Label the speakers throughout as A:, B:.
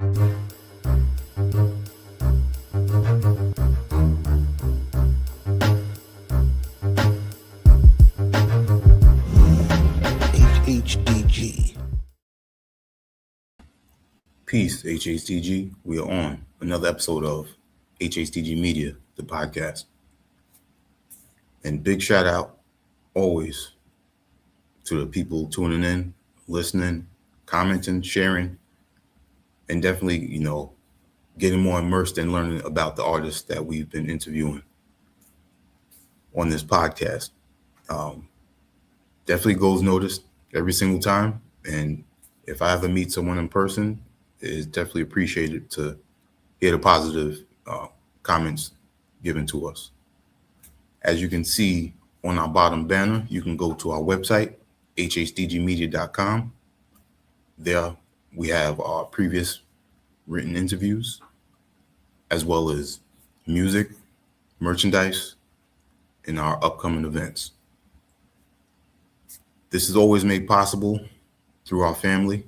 A: HHDG. Peace, HHDG. We are on another episode of HHDG Media, the podcast. And big shout out always to the people tuning in, listening, commenting, sharing, and definitely, getting more immersed in learning about the artists that we've been interviewing on this podcast. Definitely goes noticed every single time. And if I ever meet someone in person, it is definitely appreciated to hear the positive comments given to us. As you can see on our bottom banner, you can go to our website, hhdgmedia.com. There we have our previous written interviews, as well as music, merchandise, and our upcoming events. This is always made possible through our family,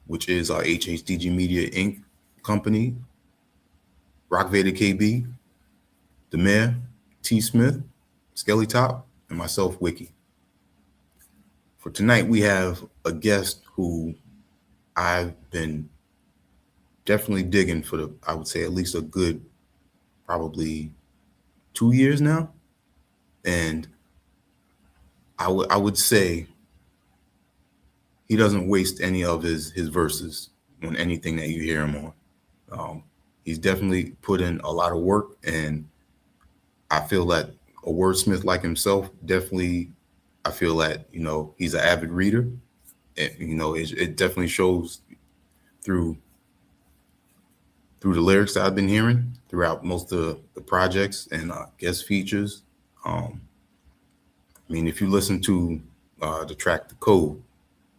A: which is our HHDG Media Inc. company, Rock Vader KB, the Mayor, T. Smith, Skelly Top, and myself, Wiki. For tonight, we have a guest who I've been definitely digging for I would say at least a good, probably 2 years now. And I would say he doesn't waste any of his verses on anything that you hear him on. He's definitely put in a lot of work, and I feel that a wordsmith like himself, definitely, I feel that, he's an avid reader. And, it definitely shows through the lyrics that I've been hearing throughout most of the projects and guest features. If you listen to the track "The Code"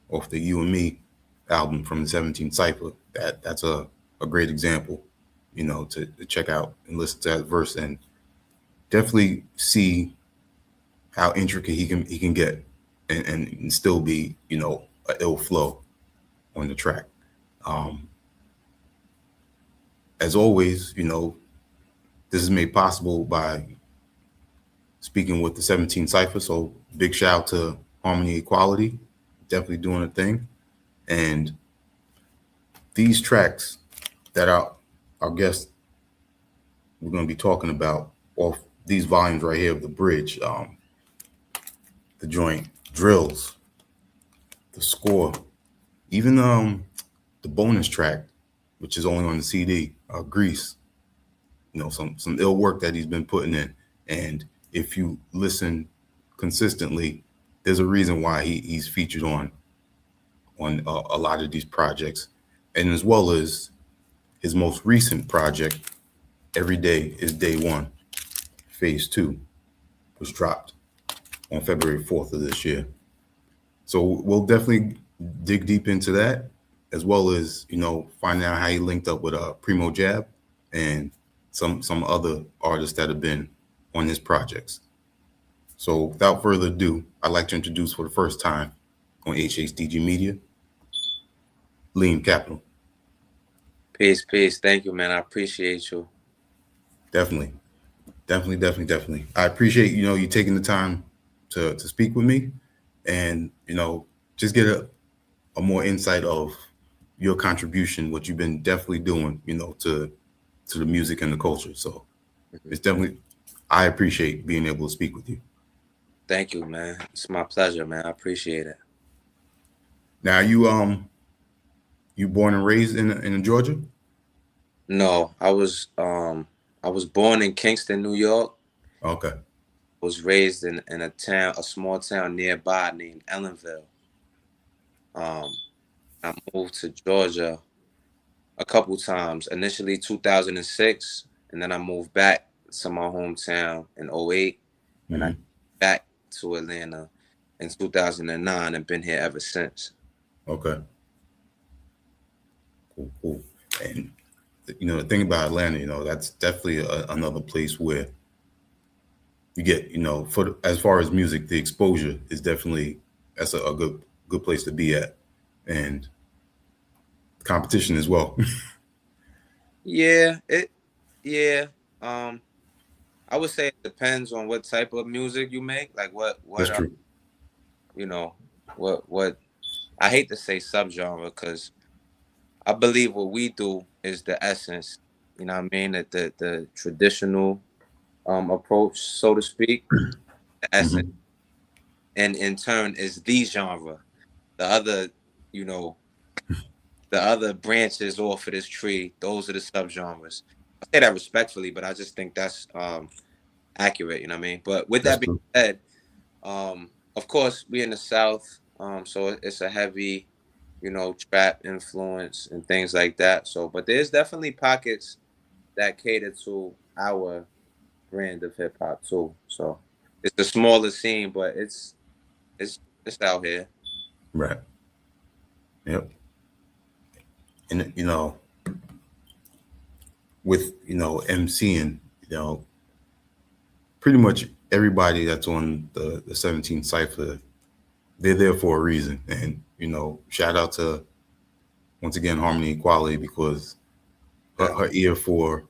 A: off the You and Me album from the 17 Cypher, that's a great example, to check out and listen to that verse and definitely see how intricate he can get and still be, an ill flow on the track. As always, this is made possible by speaking with the 17 Cypher. So big shout out to Harmony Equality, definitely doing a thing. And these tracks that our guests we're going to be talking about off these volumes right here of the bridge, the joint drills, the score, even the bonus track, which is only on the CD, Grease. Some ill work that he's been putting in. And if you listen consistently, there's a reason why he's featured on a lot of these projects. And as well as his most recent project, Every Day is Day One, Phase 2, was dropped on February 4th of this year. So we'll definitely dig deep into that, as well as, find out how he linked up with Primo Jab and some other artists that have been on his projects. So without further ado, I'd like to introduce for the first time on HHDG Media, Liym Capital.
B: Peace. Thank you, man. I appreciate you.
A: Definitely. I appreciate, you taking the time to speak with me and, just get a more insight of your contribution, what you've been definitely doing, to the music and the culture. So it's definitely, I appreciate being able to speak with you.
B: Thank you, man. It's my pleasure, man. I appreciate it.
A: Now, you born and raised in Georgia?
B: No, I was born in Kingston, New York.
A: Okay.
B: Was raised in a small town nearby named Ellenville. I moved to Georgia a couple times. Initially 2006, and then I moved back to my hometown in 2008, and I back to Atlanta in 2009 and been here ever since.
A: Okay. Cool. And the thing about Atlanta, that's definitely another place where you get, as far as music, the exposure is definitely, that's a good place to be at, and competition as well.
B: Yeah, yeah. Um, I would say it depends on what type of music you make. Like
A: That's true.
B: you know, what I hate to say subgenre because I believe what we do is the essence. You know what I mean? That the traditional approach, so to speak, the essence,
A: Hmm.
B: and in turn is the genre. The other, you know, the other branches off of this tree, those are the subgenres. I say that respectfully, but I just think that's accurate. You know what I mean? But with
A: That's
B: that being
A: true.
B: said, of course, we in the South, so it's a heavy, trap influence and things like that. So, but there's definitely pockets that cater to our brand of hip hop too. So it's the smaller scene, but it's it's out here.
A: Right. Yep. And with MCing, pretty much everybody that's on the 17 cipher, they're there for a reason. And shout out to once again Harmony Equality because
B: Yeah,
A: her ear for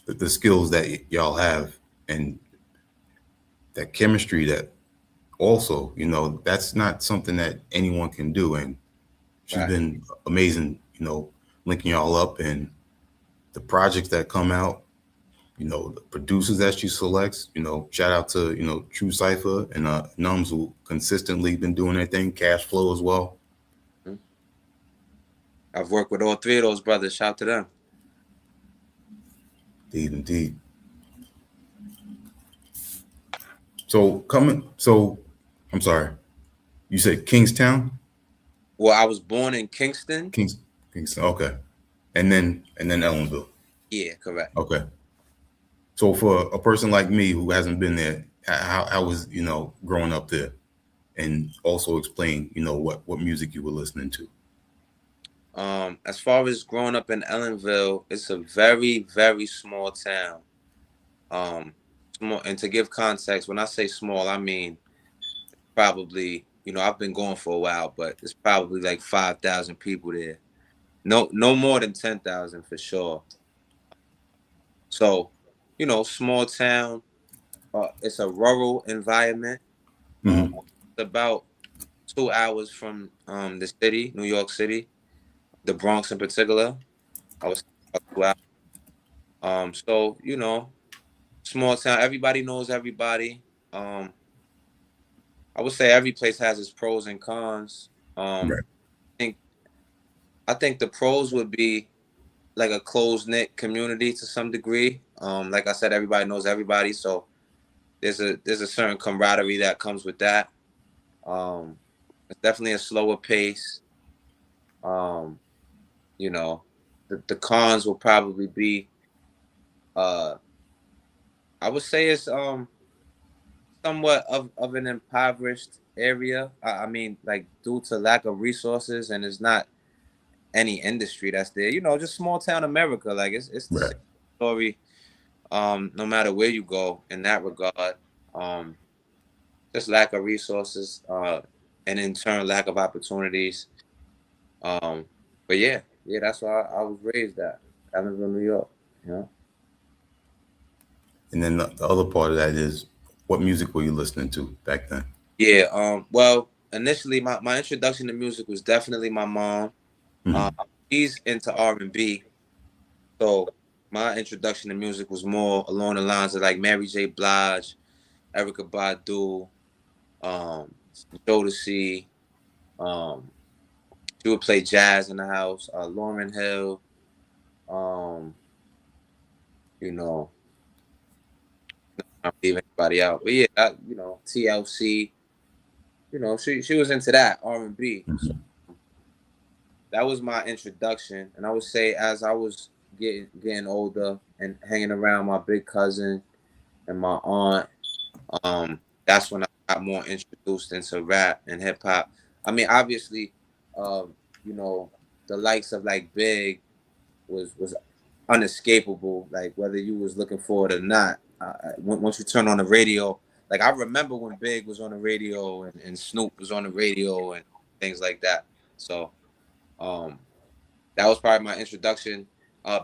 A: the skills that y'all have and that chemistry that also that's not something that anyone can do. And she's
B: right.
A: been amazing, linking y'all up and the projects that come out, the producers that she selects, shout out to, True Cypher and Nums who consistently been doing their thing, cash flow as well.
B: Mhm. I've worked with all three of those brothers. Shout to them.
A: Indeed, indeed. So I'm sorry, you said Kingstown?
B: Well, I was born in Kingston.
A: Kings, Kingston, okay. And then Ellenville.
B: Yeah, correct.
A: Okay. So for a person like me who hasn't been there, how was, growing up there? And also explain, what music you were listening to.
B: As far as growing up in Ellenville, it's a very, very small town. Um, Small, and to give context, when I say small, I mean probably, I've been going for a while, but it's probably like 5,000 people there. No more than 10,000 for sure. So, small town. It's a rural environment.
A: Hmm.
B: It's about 2 hours from the city, New York City, the Bronx in particular. I was about 2 hours. So small town. Everybody knows everybody. Um, I would say every place has its pros and cons.
A: Right.
B: I think I think the pros would be like a close knit community to some degree. Like I said, everybody knows everybody, so there's a certain camaraderie that comes with that. Um, it's definitely a slower pace. Um, you know, the cons will probably be uh, I would say it's somewhat of an impoverished area. I mean, like due to lack of resources, and it's not any industry that's there. Just small town America. Like it's the
A: Right.
B: same story. No matter where you go in that regard. Um, just lack of resources. And in turn, lack of opportunities. Um, but yeah, that's why I was raised at Evansville, New York. You know.
A: And then the other part of that is what music were you listening to back then?
B: Yeah. Well, initially, my introduction to music was definitely my mom. Um,
A: Hmm.
B: she's into R&B, so my introduction to music was more along the lines of like Mary J. Blige, Erica Badu, um, Jodeci. Um, she would play jazz in the house. Lauren Hill. Um, you know, I don't leave anybody out, but yeah, TLC. She was into that R&B. So
A: Hmm.
B: that was my introduction, and I would say as I was getting older and hanging around my big cousin and my aunt, that's when I got more introduced into rap and hip hop. I mean, obviously, um, you know, the likes of like Big was unescapable. Like whether you was looking for it or not, once you turn on the radio, like I remember when Big was on the radio and Snoop was on the radio and things like that. So um, that was probably my introduction.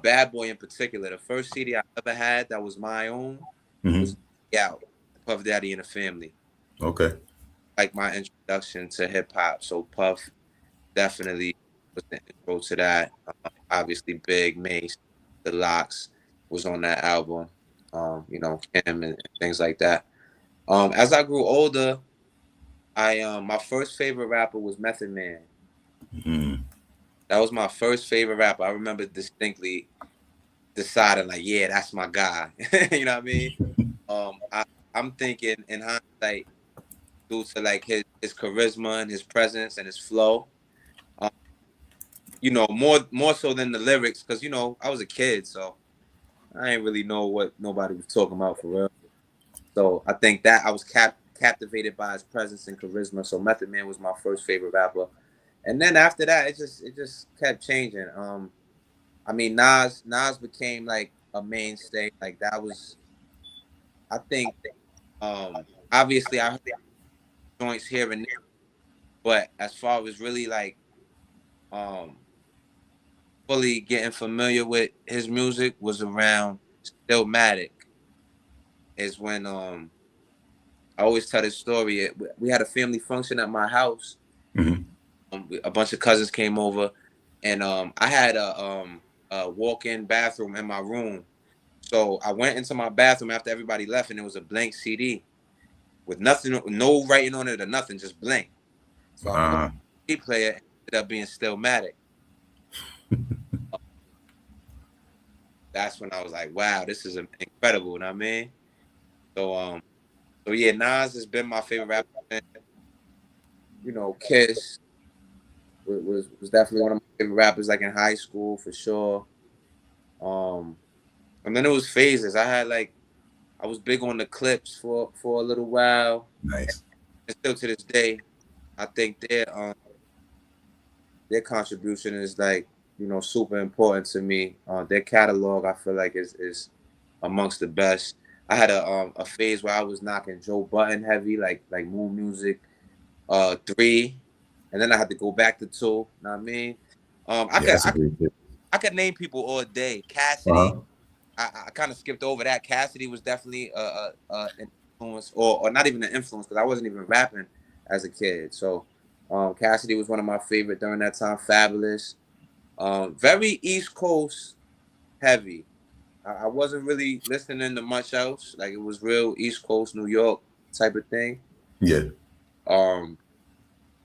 B: Bad Boy in particular. The first CD I ever had that was my own
A: Hmm.
B: was Out, Puff Daddy and the Family.
A: Okay.
B: Like my introduction to hip hop. So Puff definitely was the intro to that. Obviously, Big Mace, The Locks was on that album. You know, Kim and things like that. As I grew older, I my first favorite rapper was Method Man.
A: Mm.
B: That was my first favorite rapper. I remember distinctly deciding like, yeah, that's my guy. You know what I mean? I'm thinking in hindsight, due to like his charisma and his presence and his flow. Um, you know, more so than the lyrics, because you know I was a kid, so I didn't really know what nobody was talking about for real. So I think that I was captivated by his presence and charisma. So Method Man was my first favorite rapper, and then after that, it just kept changing. I mean, Nas became like a mainstay. Like that was, I think, obviously I heard joints here and there, but as far as really like um fully getting familiar with his music was around Stillmatic. Is when I always tell this story. We had a family function at my house.
A: Hmm.
B: A bunch of cousins came over, and I had a walk-in bathroom in my room. So I went into my bathroom after everybody left, and it was a blank CD with nothing, no writing on it or nothing, just blank. So I put
A: Uh,
B: the CD player, and it ended up being Stillmatic. That's when I was like, wow, this is incredible. You know what I mean? So so yeah, Nas has been my favorite rapper. And, you know, Kiss was definitely one of my favorite rappers, like in high school for sure. Um, and then it was phases. I was big on the Clips for a little while,
A: nice.
B: and still to this day, I think their contribution is like super important to me. Their catalog, I feel like is amongst the best. I had a phase where I was knocking Joe Button heavy, like Moon Music, 3, and then I had to go back to 2. Know what I mean? I
A: Yeah,
B: could
A: that's a great tip.
B: I could name people all day. Cassidy,
A: Uh-huh.
B: I kind of skipped over that. Cassidy was definitely an influence, or not even an influence, because I wasn't even rapping as a kid. So Cassidy was one of my favorite during that time. Fabulous, very East Coast heavy. I wasn't really listening to much else. Like it was real East Coast, New York type of thing.
A: Yeah.
B: Um,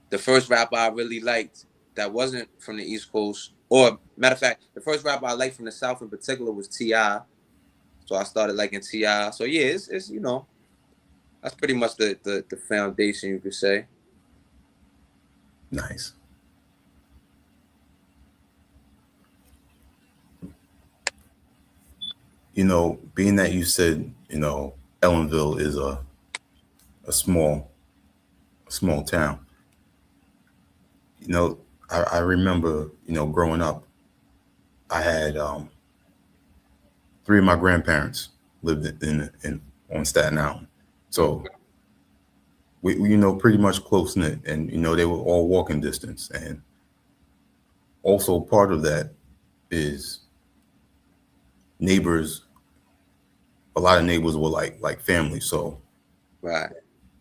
B: the first rapper I really liked that wasn't from the East Coast, or matter of fact, the first rapper I liked from the South in particular was Ti. So I started liking Ti. So yeah, it's that's pretty much the foundation, you could say.
A: Nice. Being that you said, Ellenville is a small town. You know, I remember, growing up, I had three of my grandparents lived in on Staten Island. So we pretty much close knit, and they were all walking distance. And also part of that is neighbors. A lot of neighbors were like family. So
B: Right.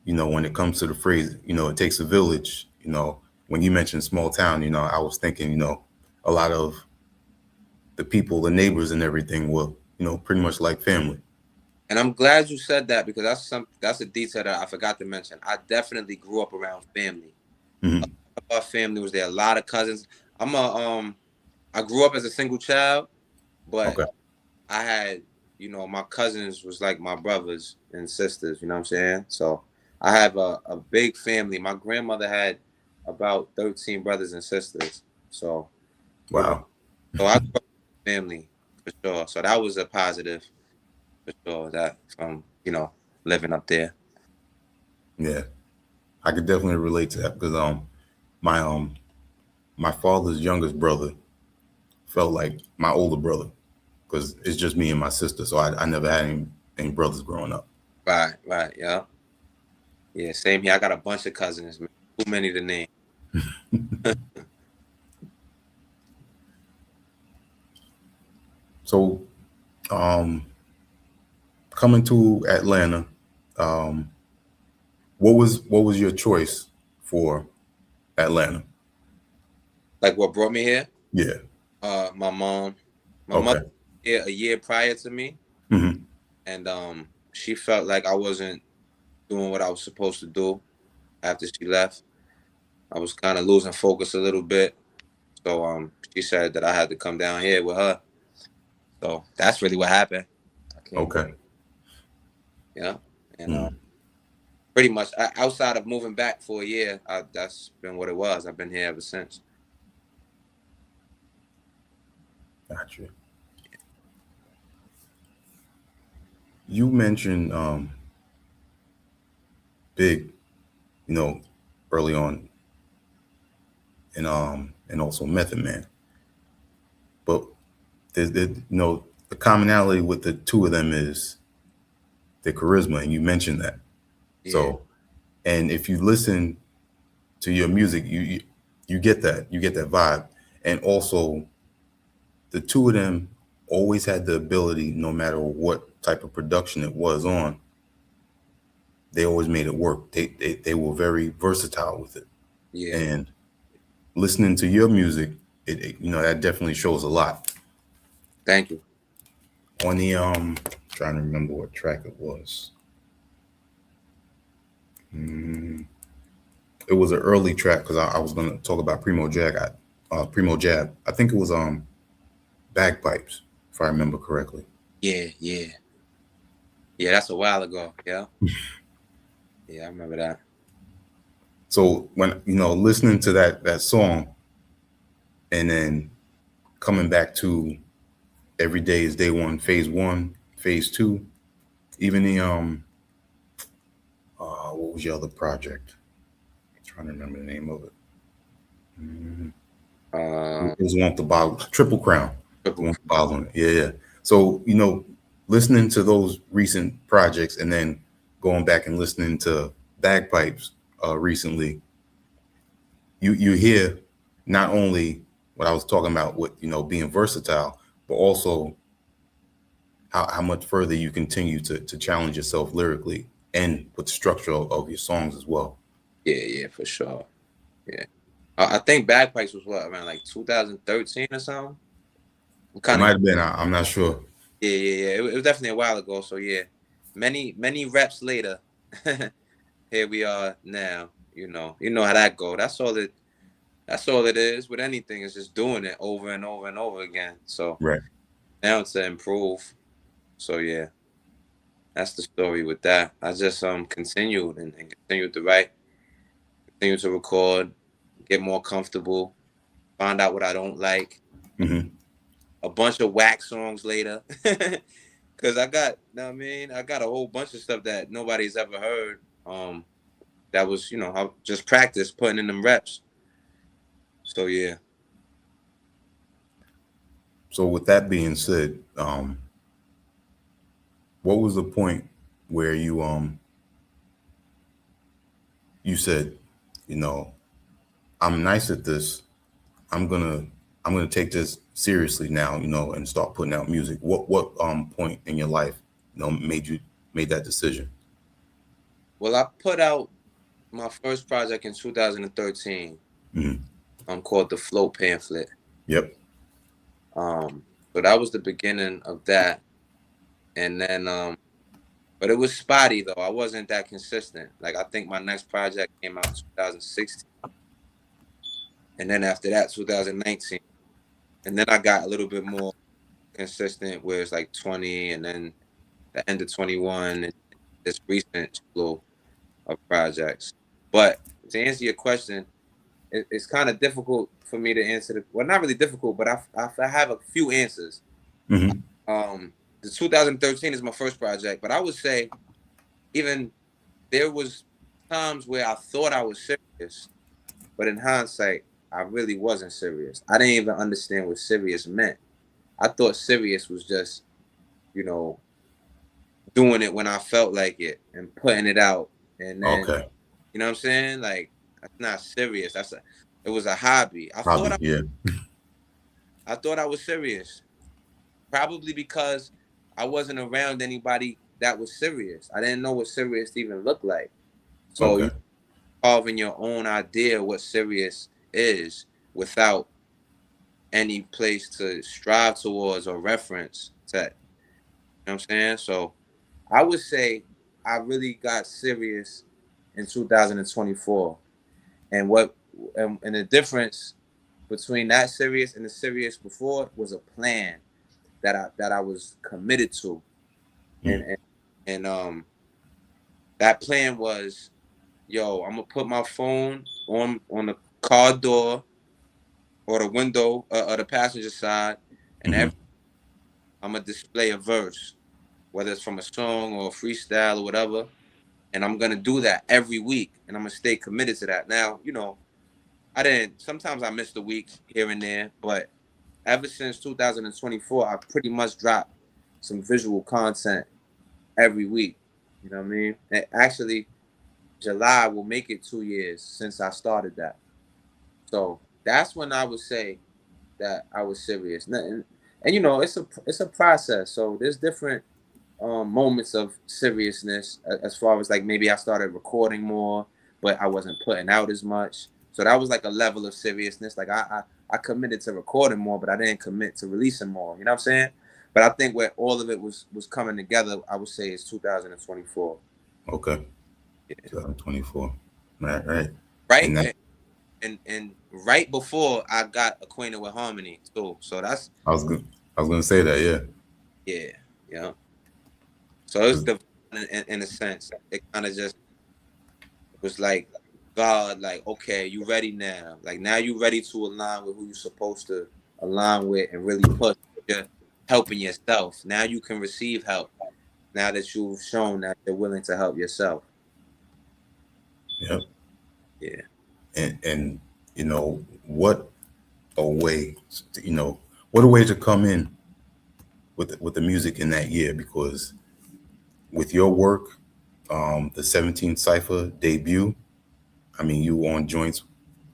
A: when it comes to the phrase, it takes a village. When you mentioned small town, I was thinking, a lot of the people, the neighbors, and everything were, pretty much like family.
B: And I'm glad you said that, because that's a detail that I forgot to mention. I definitely grew up around family.
A: Hmm.
B: Our family was there. A lot of cousins. I'm a I grew up as a single child, but
A: Okay.
B: I had, my cousins was like my brothers and sisters, you know what I'm saying? So I have a big family. My grandmother had about 13 brothers and sisters. So, you know,
A: Wow.
B: so I grew up with family for sure. So that was a positive for sure, that from, living up there.
A: Yeah, I could definitely relate to that because my my father's youngest brother felt like my older brother because it's just me and my sister. So I never had any brothers growing up.
B: Right, right, yeah. Yeah, same here. I got a bunch of cousins, man. Too many to name.
A: So, coming to Atlanta, what was your choice for Atlanta?
B: Like what brought me here?
A: Yeah.
B: My mom. My mother
A: Okay.
B: was here a year prior to me,
A: Hmm.
B: and she felt like I wasn't doing what I was supposed to do after she left. I was kind of losing focus a little bit. So she said that I had to come down here with her. So that's really what happened. I came down,
A: Okay.
B: yeah. And
A: Mm.
B: pretty much outside of moving back for a year, that's been what it was. I've been here ever since.
A: Gotcha. You mentioned Big, you know, early on, and also Method Man. But the commonality with the two of them is the charisma, and you mentioned that.
B: Yeah,
A: So, and if you listen to your music, you get that vibe, and also the two of them always had the ability, no matter what type of production it was on, they always made it work. They were very versatile with it,
B: yeah.
A: and listening to your music, that definitely shows a lot.
B: Thank you.
A: On the trying to remember what track it was. Mm, it was an early track because I was gonna talk about Primo Jab. I think it was bagpipes, if I remember correctly.
B: Yeah, yeah, yeah. That's a while ago. Yeah, yeah. I remember that.
A: So when listening to that song and then coming back to Every Day is Day One, Phase Two, even the what was your other project? I'm trying to remember the name of it.
B: Uh,
A: It was one with the bottle, Triple Crown. The
B: Triple
A: one with the bottle on it. Yeah, yeah. So, listening to those recent projects and then going back and listening to bagpipes recently, you hear not only what I was talking about with, being versatile, but also how much further you continue to challenge yourself lyrically and with the structure of your songs as well.
B: yeah, yeah, for sure. Yeah. I think Bagpipes was what around like 2013 or something. I'm
A: It
B: kind of
A: might have been, I'm not sure.
B: yeah, yeah, yeah. It was definitely a while ago. So yeah, many reps later, here we are now. You know how that go. That's all it. That's all it is with anything. Is just doing it over and over and over again. So
A: Right.
B: now it's to improve. So yeah, that's the story with that. I just continued and continued to write, continued to record, get more comfortable, find out what I don't like.
A: Hmm.
B: A bunch of whack songs later. Cause I got, know what I mean, I got a whole bunch of stuff that nobody's ever heard. That was, I just practice putting in them reps. So yeah.
A: So with that being said, what was the point where you said, you know, I'm nice at this. I'm gonna I'm gonna take this seriously now, and start putting out music. What point in your life, made that decision?
B: Well, I put out my first project in 2013.
A: Hmm.
B: Called the Float Pamphlet.
A: Yep.
B: So that was the beginning of that, and then but it was spotty though. I wasn't that consistent. Like I think my next project came out in 2016, and then after that 2019, and then I got a little bit more consistent where it's like 20, and then the end of 21, and this recent flow of projects. But to answer your question, it's kind of difficult for me to answer well, not really difficult, but I have a few answers.
A: Hmm.
B: The 2013 is my first project, but I would say even there was times where I thought I was serious, but in hindsight, I really wasn't serious. I didn't even understand what serious meant. I thought serious was just, you know, doing it when I felt like it and putting it out. And then,
A: Okay.
B: you know what I'm saying? Like, that's not serious. It was a hobby.
A: Hobby. Yeah.
B: I thought I was serious. Probably because I wasn't around anybody that was serious. I didn't know what serious even looked like. So
A: Okay.
B: you carving your own idea what serious is without any place to strive towards or reference to. You know what I'm saying? So I would say I really got serious in 2024. And and the difference between that serious and the serious before was a plan that I was committed to. And
A: Mm.
B: and, and that plan was, yo, I'm gonna put my phone on the car door or the window or the passenger side, and
A: Hmm.
B: I'm gonna display a verse, whether it's from a song or a freestyle or whatever. And I'm gonna do that every week, and I'm gonna stay committed to that. Now, I didn't. Sometimes I missed a week here and there, but ever since 2024, I pretty much dropped some visual content every week. You know what I mean? And actually, July will make it 2 years since I started that. So that's when I would say that I was serious. And it's a process. So there's different moments of seriousness as far as like maybe I started recording more, but I wasn't putting out as much. So that was like a level of seriousness. Like I committed to recording more, but I didn't commit to releasing more. You know what I'm saying? But I think where all of it was coming together, I would say is 2024.
A: Okay.
B: Yeah.
A: 2024. Right. Right.
B: Right.
A: And that
B: And right before I got acquainted with Harmony too. So that's
A: I was good. I was gonna say that. Yeah.
B: yeah, yeah. So it's
A: 'Cause-
B: the in a sense. It kind of just was like God, like, okay, you ready now. Like now you ready to align with who you're supposed to align with and really push. You're helping yourself. Now you can receive help. Now that you've shown that you're willing to help yourself.
A: Yep.
B: Yeah.
A: And what a way. What a way to come in with the music in that year, because with your work, the 17 Cypher debut. I mean, you on joints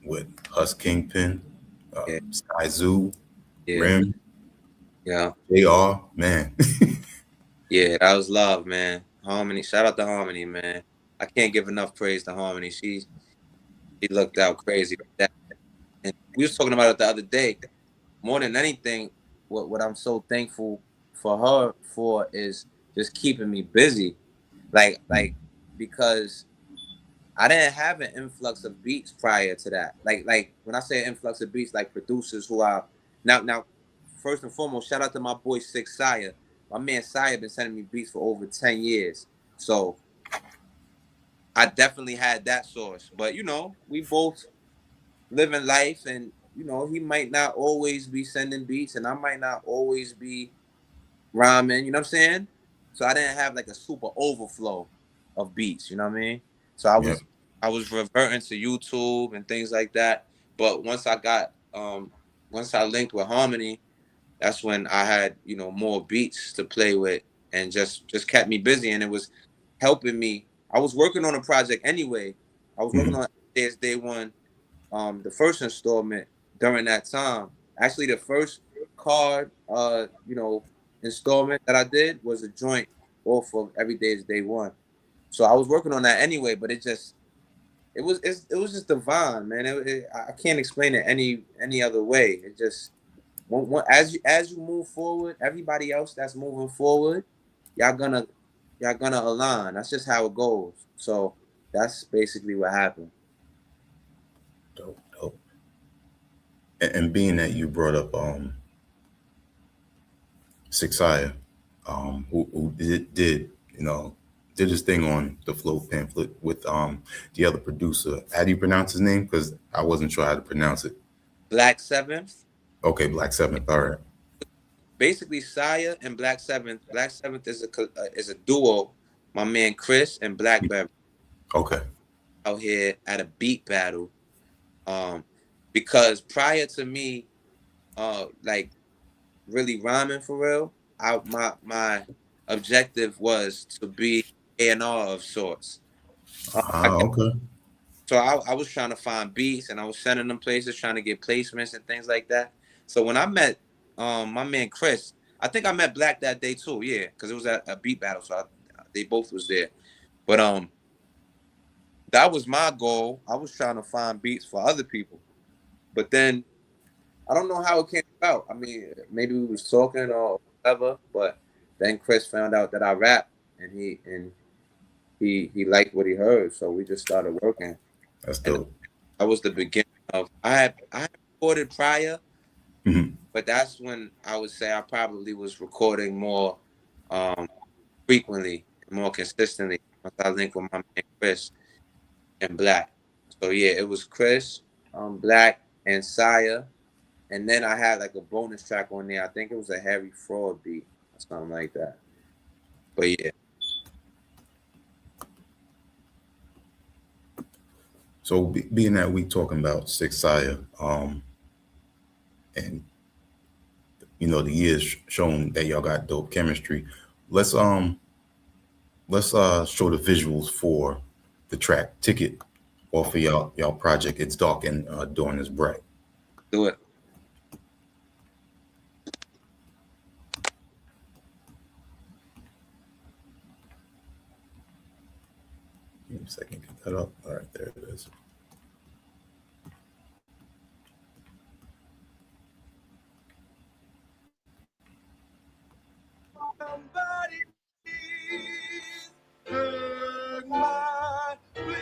A: with Hus Kingpin,
B: Yeah.
A: Sky Zoo,
B: Yeah.
A: Rim,
B: Yeah.
A: JR, man.
B: Yeah. That was love, man. Harmony. Shout out to Harmony, man. I can't give enough praise to Harmony. She looked out crazy with that. And we was talking about it the other day. More than anything, what I'm so thankful for her for is just keeping me busy. Like because I didn't have an influx of beats prior to that. Like when I say influx of beats, like producers who are now first and foremost, shout out to my boy Six Sire. My man Sire been sending me beats for over 10 years. So I definitely had that source. But we both living life, and he might not always be sending beats and I might not always be rhyming, you know what I'm saying? So I didn't have like a super overflow of beats, you know what I mean? So I
A: Yep.
B: was I was reverting to YouTube and things like that. But once I linked with Harmony, that's when I had, more beats to play with, and just kept me busy, and it was helping me. I was working on a project anyway. I was working
A: Hmm.
B: on Day One, the first installment during that time. Actually, the first card, installment that I did was a joint off of Every Day is Day One. So I was working on that anyway, but it was just divine, man. I can't explain it any other way. It just as you move forward, everybody else that's moving forward, y'all gonna y'all gonna align. That's just how it goes. So that's basically what happened.
A: Dope, dope. And being that you brought up Sixaya, who did his thing on the Flow pamphlet with the other producer. How do you pronounce his name? Because I wasn't sure how to pronounce it.
B: Black Seventh.
A: Okay, Black Seventh. All right.
B: Basically Saya and Black Seventh. Black Seventh is a duo. My man Chris and Blackberry
A: Okay.
B: out here at a beat battle. Um, because prior to me, like really rhyming for real, my objective was to be A&R of sorts. I
A: Ah, okay.
B: So I was trying to find beats and I was sending them places, trying to get placements and things like that. So when I met my man Chris, I think I met Black that day too. Yeah, because it was at a beat battle, so they both was there. But that was my goal. I was trying to find beats for other people, but then I don't know how it came about. I mean, maybe we was talking or whatever, but then Chris found out that I rap, and he liked what he heard, so we just started working.
A: That's
B: And
A: dope.
B: that was the beginning of. I had recorded prior,
A: Mhm.
B: but that's when I would say I probably was recording more frequently, more consistently once I linked with my man Chris and Black. So yeah, it was Chris, Black, and Saya. And then I had like a bonus track on there. I think it was a Harry Fraud beat or something like that. But yeah.
A: So being that we talking about Six Saya, and you know the years showing that y'all got dope chemistry, let's show the visuals for the track Ticket off of y'all project. It's dark and dawn is bright.
B: Do it.
A: Give me a second, get that up. All right, there it is.
C: Somebody please heard my plea.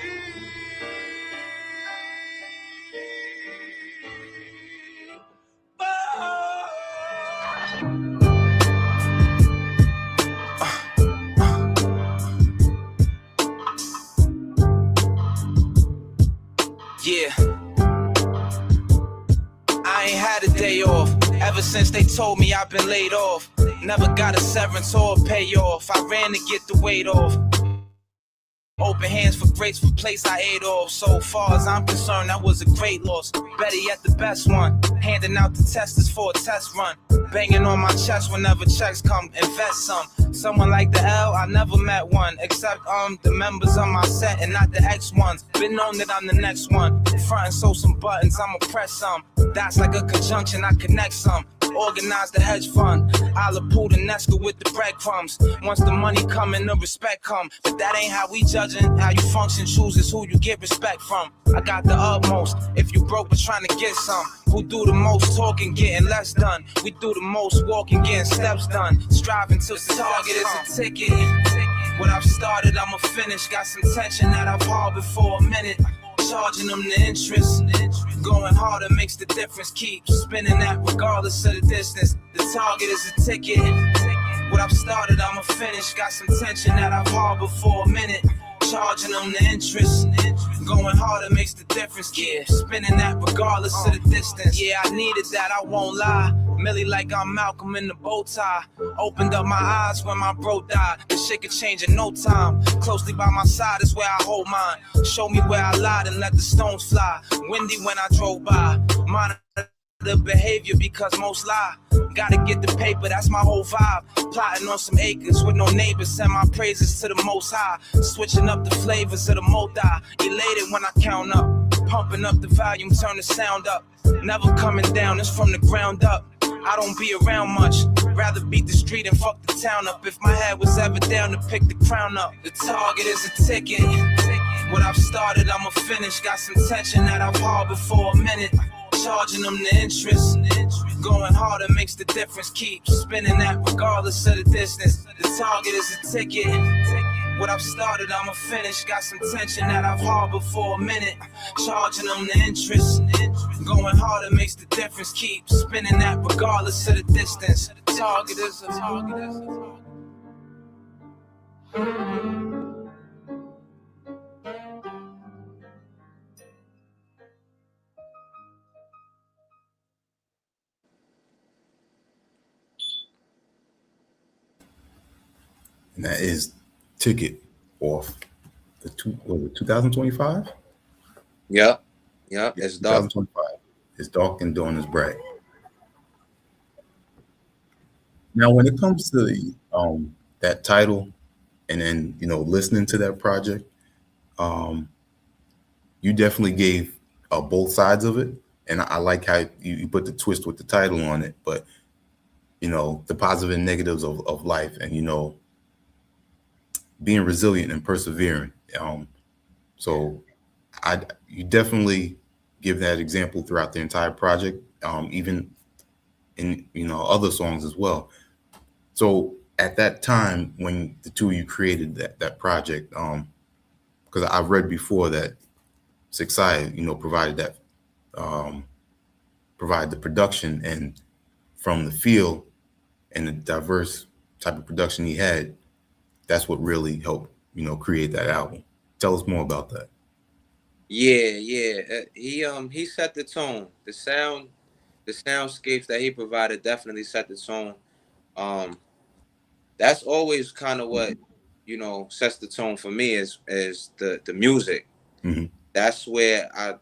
D: Yeah. I ain't had a day off ever since they told me I've been laid off. Never got a severance or a payoff. I ran to get the weight off. Open hands for grace for place I ate off. So far as I'm concerned, that was a great loss. Better yet, the best one. Handing out the testers for a test run. Banging on my chest whenever checks come. Invest some. Someone like the L, I never met one. Except the members of my set and not the X ones. Been known that I'm the next one. Front and sew some buttons, I'ma press some. That's like a conjunction, I connect some. Organize the hedge fund. I'll pull the Nesca with the breadcrumbs. Once the money come and the respect come. But that ain't how we judging. How you function chooses who you get respect from. I got the utmost. If you broke but trying to get some. Who do the most talking, getting less done? We do the most walking, getting steps done. Striving till the target is a ticket. What I've started, I'ma finish. Got some tension that I've harbored for a minute. Charging them the interest. Going harder makes the difference. Keep spinning that regardless of the distance. The target is a ticket. What I've started, I'ma finish. Got some tension that I've harbored for a minute. Charging them the interest. Going harder makes the difference. Yeah, spinning that regardless of the distance. Yeah, I needed that, I won't lie. Millie like I'm Malcolm in the bow tie. Opened up my eyes when my bro died. This shit could change in no time. Closely by my side is where I hold mine. Show me where I lied and let the stones fly. Windy when I drove by. Monitor the behavior because most lie. Gotta get the paper, that's my whole vibe. Plotting on some acres with no neighbors. Send my praises to the most high. Switching up the flavors of the multi. Elated when I count up. Pumping up the volume, turn the sound up. Never coming down, it's from the ground up. I don't be around much. Rather beat the street and fuck the town up. If my head was ever down to pick the crown up. The target is a ticket. What I've started, I'ma finish. Got some tension that I've harbored for a minute. Charging them the interest. Going harder makes the difference. Keep spinning that regardless of the distance. The target is a ticket. What I've started, I'ma finish. Got some tension that I've harbored for a minute. Charging them the interest. Going harder makes the difference. Keep spinning that regardless of the distance. The target is a target.
A: And that is Ticket off the 2025?
B: Yep. It's dark.
A: 2025. It's dark and dawn is bright. Now, when it comes to that title, and then listening to that project, you definitely gave both sides of it, and I like how you put the twist with the title on it. But you know, the positive and negatives of life, and, you know, being resilient and persevering. So you definitely give that example throughout the entire project, even in, you know, other songs as well. So at that time when the two of you created that project, because I've read before that Sixai, you know, um, provide the production, and from the feel and the diverse type of production he had, that's what really helped, you know, create that album. Tell us more about that.
B: Yeah. He set the tone. The soundscapes that he provided definitely set the tone. Um, that's always kind of what, you know, sets the tone for me is the music.
A: Hmm.
B: That's where I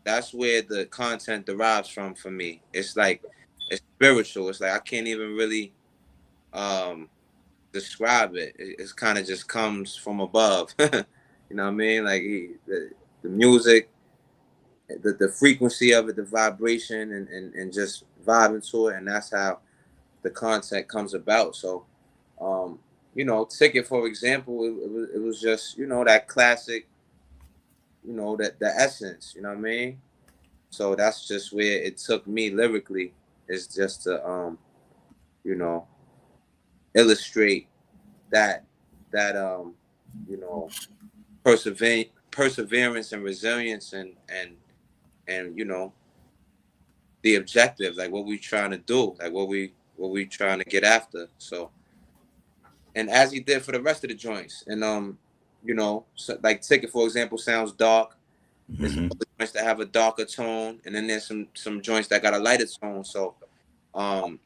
B: that's where the content derives from for me. It's like it's spiritual. It's like I can't even really um describe it. It's kind of just comes from above. You know what I mean? Like the music, the frequency of it, the vibration, and just vibing to it, and that's how the content comes about. So, um, you know, Ticket, for example, it was just, you know, that classic, you know, that the essence. You know what I mean? So that's just where it took me lyrically, is just to you know, illustrate that that you know, perseverance and resilience, and you know, the objective, like what we trying to do, like what we trying to get after. So, and as he did for the rest of the joints, and you know, so, like Ticket, for example, sounds dark. There's
A: Hmm.
B: other joints that have a darker tone, and then there's some joints that got a lighter tone. So um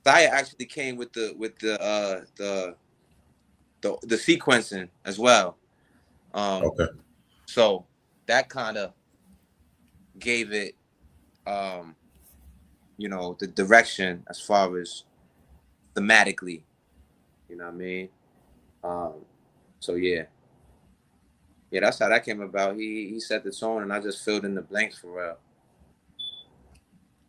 B: Saya actually came with the sequencing as well. Um,
A: Okay.
B: so that kind of gave it, um, you know, the direction as far as thematically. You know what I mean? Um, so yeah, that's how that came about. He set the tone, and I just filled in the blanks for real.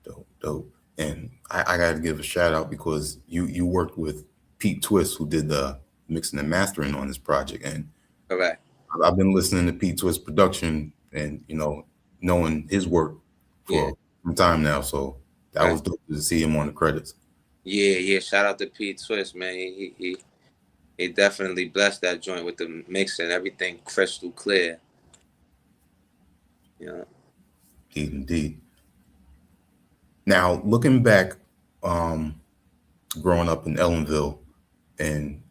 A: Dope, dope. And I got to give a shout out because you worked with Pete Twist, who did the mixing and mastering on this project, and
B: Correct.
A: I've been listening to Pete Twist production, and, you know, knowing his work
B: Yeah.
A: for some time now. So that
B: Right.
A: was dope to see him on the credits.
B: Yeah. Shout out to Pete Twist, man. He definitely blessed that joint with the mix and everything crystal clear. You know.
A: Indeed, indeed. Now looking back, um, growing up in Ellenville and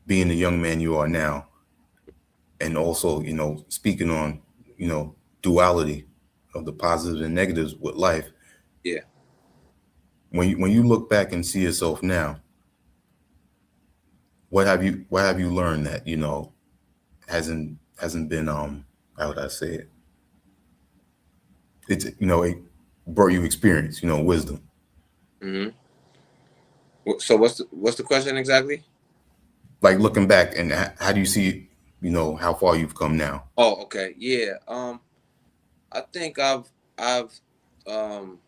A: being the young man you are now, and also, you know, speaking on, you know, duality of the positives and negatives with life.
B: Yeah.
A: When you look back and see yourself now, what have you learned that, you know, hasn't been, how would I say it? It's, you know, it brought you experience, you know, wisdom.
B: Hmm. So what's the question exactly?
A: Like looking back, and how do you see, you know, how far you've come now?
B: Oh, okay. Yeah. I think I've um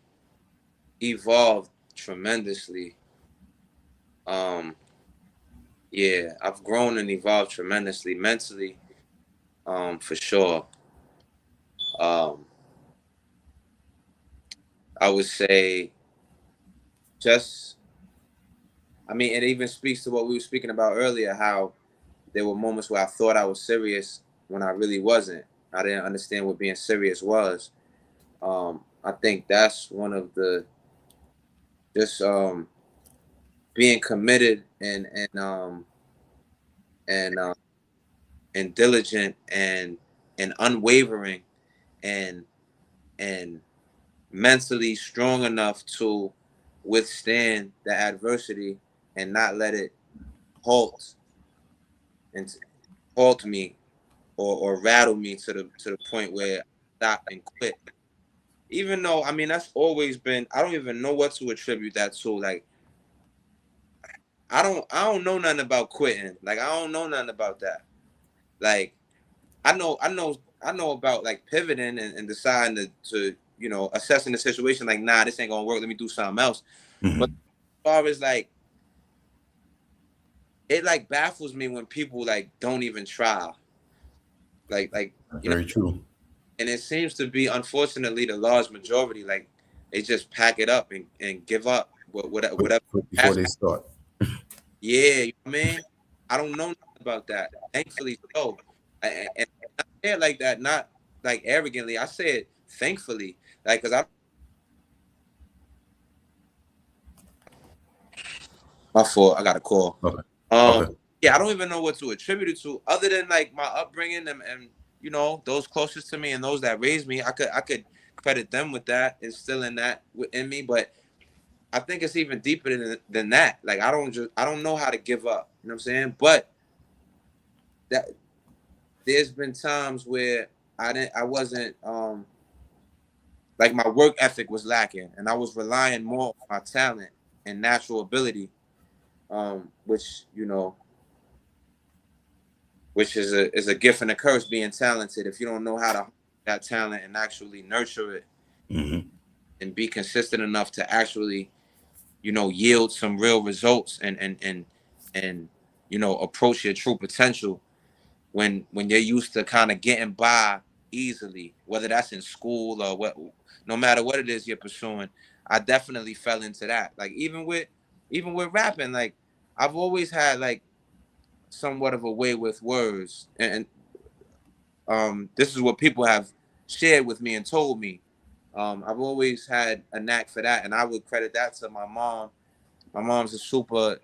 B: evolved tremendously. Um, yeah, I've grown and evolved tremendously mentally, for sure. Um, I would say just, I mean, it even speaks to what we were speaking about earlier, how there were moments where I thought I was serious when I really wasn't. I didn't understand what being serious was. I think that's one of the, just being committed and and diligent and unwavering and and mentally strong enough to withstand the adversity and not let it halt and halt me, or rattle me to the point where I stop and quit. Even though, I mean, that's always been, I don't even know what to attribute that to. Like I don't know nothing about quitting. Like I don't know nothing about that. Like I know about like pivoting and deciding to you know, assessing the situation like, nah, this ain't gonna work. Let me do something else.
A: Mhm.
B: But as far as like, it like baffles me when people like don't even try. Like you know,
A: Very true.
B: and it seems to be unfortunately the large majority. Like they just pack it up and give up. Whatever.
A: Before they start.
B: Yeah, you know what I mean? I don't know nothing about that. Thankfully so. And I say it like that, not like arrogantly. I say it thankfully. Like, cause my fault, I got a call.
A: Okay.
B: Um,
A: Okay.
B: yeah, I don't even know what to attribute it to, other than like my upbringing and you know, those closest to me and those that raised me. I could credit them with that, instilling that within me. But I think it's even deeper than that. Like I don't know how to give up. You know what I'm saying? But that there's been times where I wasn't like my work ethic was lacking, and I was relying more on my talent and natural ability, which you know, which is a gift and a curse being talented. If you don't know how to harness that talent and actually nurture it
A: Mhm.
B: and be consistent enough to actually, you know, yield some real results and you know, approach your true potential, when you're used to kind of getting by easily, whether that's in school or what, no matter what it is you're pursuing. I definitely fell into that. Like even with rapping, like I've always had like somewhat of a way with words, and this is what people have shared with me and told me. I've always had a knack for that, and I would credit that to my mom. My mom's a super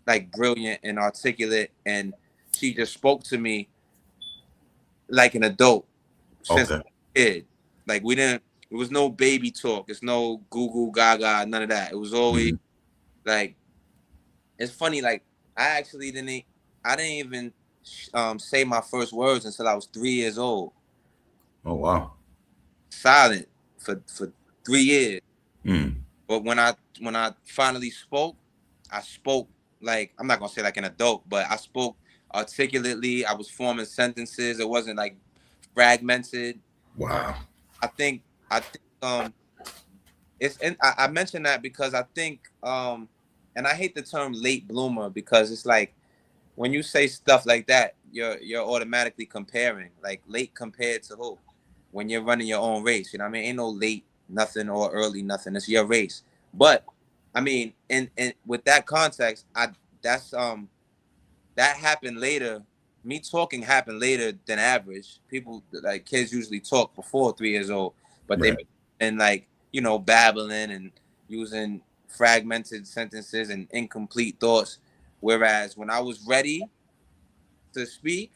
B: like brilliant and articulate, and she just spoke to me like an adult since
A: Okay.
B: a kid. Like we didn't. It was no baby talk. It's no goo goo gaga. None of that. It was always
A: Mhm.
B: like. It's funny. Like I actually didn't. I didn't even say my first words until I was 3 years old.
A: Oh wow.
B: Silent for 3 years.
A: Mm.
B: But when I finally spoke, I spoke like, I'm not gonna say like an adult, but I spoke articulately. I was forming sentences. It wasn't like fragmented.
A: Wow.
B: I think it's, and I mentioned that because I think and I hate the term late bloomer, because it's like when you say stuff like that, you're automatically comparing, like late compared to who? When you're running your own race, you know what I mean? Ain't no late nothing or early nothing. It's your race. But I mean, in with that context, that's that happened later. Me talking happened later than average. People, like kids, usually talk before 3 years old, but they
A: Right.
B: and like, you know, babbling and using fragmented sentences and incomplete thoughts. Whereas when I was ready to speak,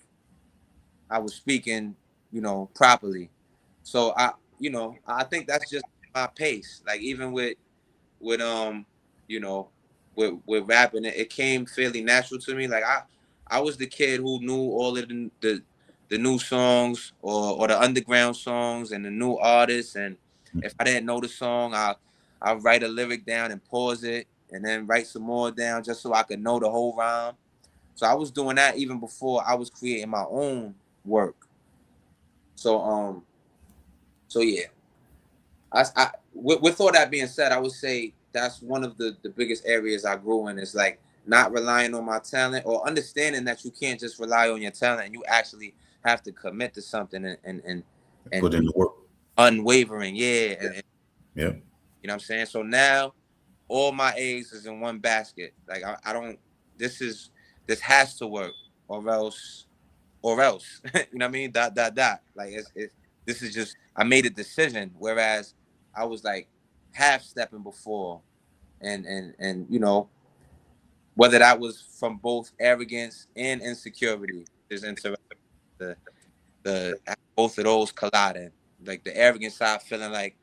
B: I was speaking, you know, properly. So you know, I think that's just my pace. Like even with you know, with rapping, it came fairly natural to me. Like I was the kid who knew all of the new songs, or the underground songs and the new artists. And if I didn't know the song, I write a lyric down and pause it, and then write some more down just so I could know the whole rhyme. So I was doing that even before I was creating my own work. So so yeah, with all that being said, I would say that's one of the biggest areas I grew in, is like not relying on my talent, or understanding that you can't just rely on your talent, and you actually have to commit to something and
A: Put in
B: be
A: the work.
B: unwavering. Yeah. And
A: Yeah.
B: you know what I'm saying? So now all my eggs is in one basket. Like I don't, this has to work, or else. You know what I mean? Dot. Like this is just, I made a decision. Whereas I was like half stepping before, and you know, whether that was from both arrogance and insecurity, is interesting. The both of those colliding. Like the arrogant side, feeling like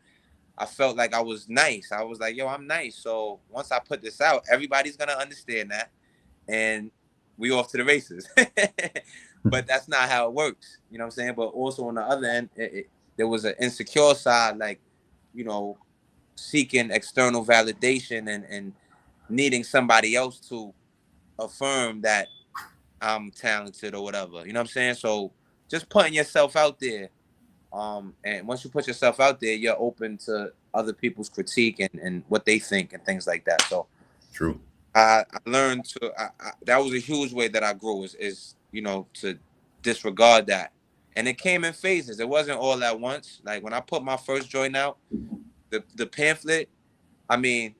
B: I felt like I was nice. I was like, yo, I'm nice. So once I put this out, everybody's gonna understand that, and we off to the races. But that's not how it works. You know what I'm saying? But also on the other end, there was an insecure side, like, you know, seeking external validation and needing somebody else to affirm that I'm talented or whatever. You know what I'm saying? So just putting yourself out there And once you put yourself out there, you're open to other people's critique and what they think and things like that. So
A: True.
B: I learned to that was a huge way that I grew is to disregard that, and it came in phases. It wasn't all at once. Like when I put my first joint out, the pamphlet. I mean,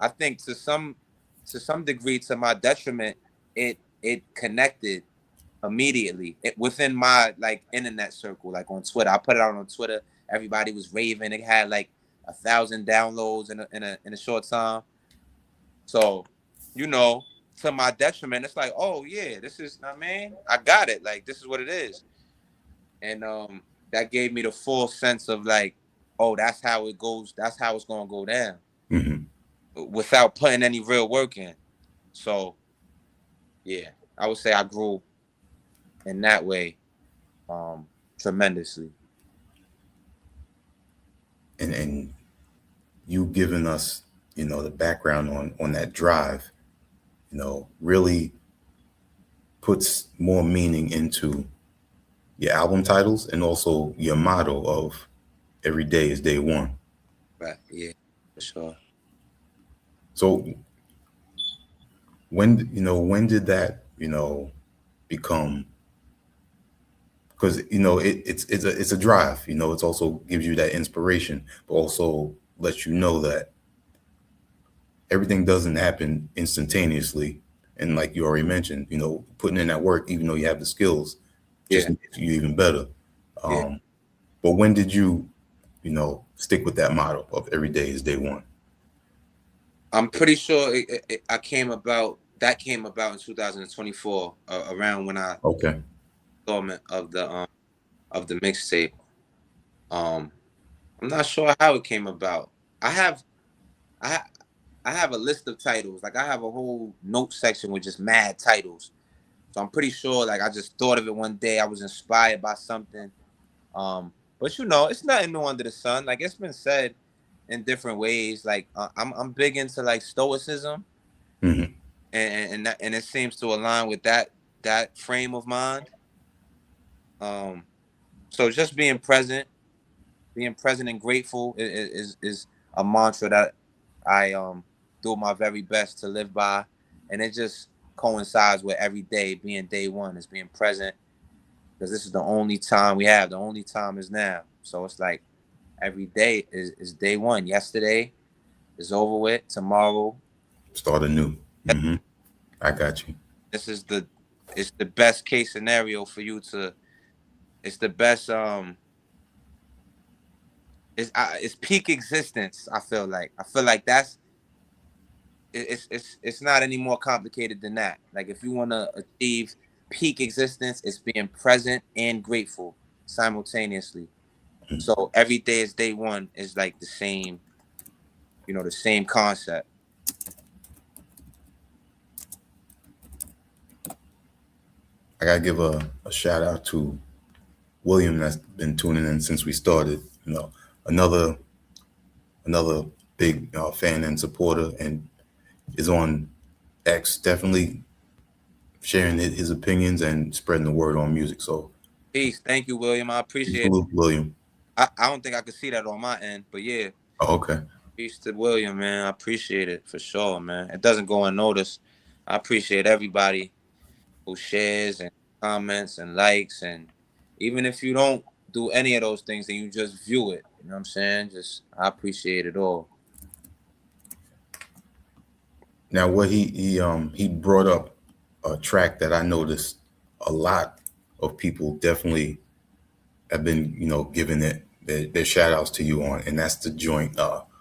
B: I think to some degree, to my detriment, it connected immediately within my like internet circle, like on Twitter. I put it out on Twitter. Everybody was raving. It had like 1,000 downloads in a short time. So, to my detriment, it's like, oh yeah, this is, I mean, I got it. Like this is what it is, and that gave me the full sense of like, oh, that's how it goes. That's how it's gonna go down, without putting any real work in. So, yeah, I would say I grew in that way, tremendously.
A: And you giving us, the background on that drive, really puts more meaning into your album titles and also your motto of every day is day one.
B: Right. Yeah, for sure.
A: So when did that, become, because it's a drive, it's also gives you that inspiration, but also lets you know that everything doesn't happen instantaneously. And like you already mentioned, putting in that work, even though you have the skills, just
B: Yeah.
A: makes you even better.
B: Yeah.
A: But when did you, stick with that motto of every day is day one?
B: I'm pretty sure that came about in 2024, around when I
A: Okay.
B: installment of the mixtape. I'm not sure how it came about. I have I ha- I have a list of titles. Like I have a whole note section with just mad titles. So I'm pretty sure like I just thought of it one day. I was inspired by something. But it's nothing new under the sun. Like it's been said in different ways. Like I'm big into like stoicism,
A: Hmm.
B: and it seems to align with that frame of mind. Um, so just being present and grateful is a mantra that I do my very best to live by, and it just coincides with every day being day one, is being present, because this is the only time we have. The only time is now. So it's like every day is day one. Yesterday is over with. Tomorrow,
A: Start anew. I got you.
B: this is it's the best case scenario for you to. It's the best. It's peak existence. I feel like that's it's not any more complicated than that. Like if you want to achieve peak existence, it's being present and grateful simultaneously. So every day is day one is like the same, the same concept.
A: I gotta give a shout out to William that's been tuning in since we started. Another big fan and supporter, and is on X, definitely sharing his opinions and spreading the word on music. So
B: Peace. Thank you, William. I appreciate it.
A: salute, William.
B: I don't think I could see that on my end, but yeah.
A: Oh, okay.
B: Peace to William, man. I appreciate it for sure, man. It doesn't go unnoticed. I appreciate everybody who shares and comments and likes, and even if you don't do any of those things and you just view it, you know what I'm saying? I appreciate it all.
A: Now, what he brought up a track that I noticed a lot of people definitely have been, giving it their shout outs to you on, and that's the joint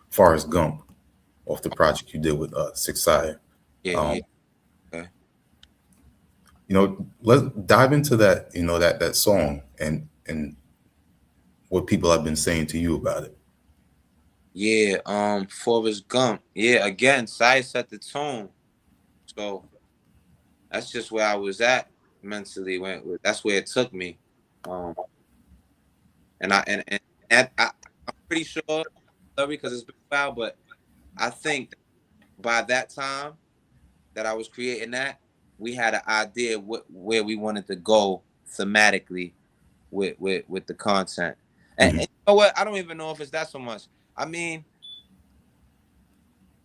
A: Forrest Gump off the project you did with Six Sire.
B: Yeah, okay.
A: Let's dive into that, that song and what people have been saying to you about it.
B: Yeah, Forrest Gump. Yeah, again, Sai set the tone. So that's just where I was at mentally. That's where it took me. Um, and I'm pretty sure, because it's been a while, but I think by that time that I was creating that, we had an idea where we wanted to go thematically with the content. And you know what? I don't even know if it's that so much. I mean,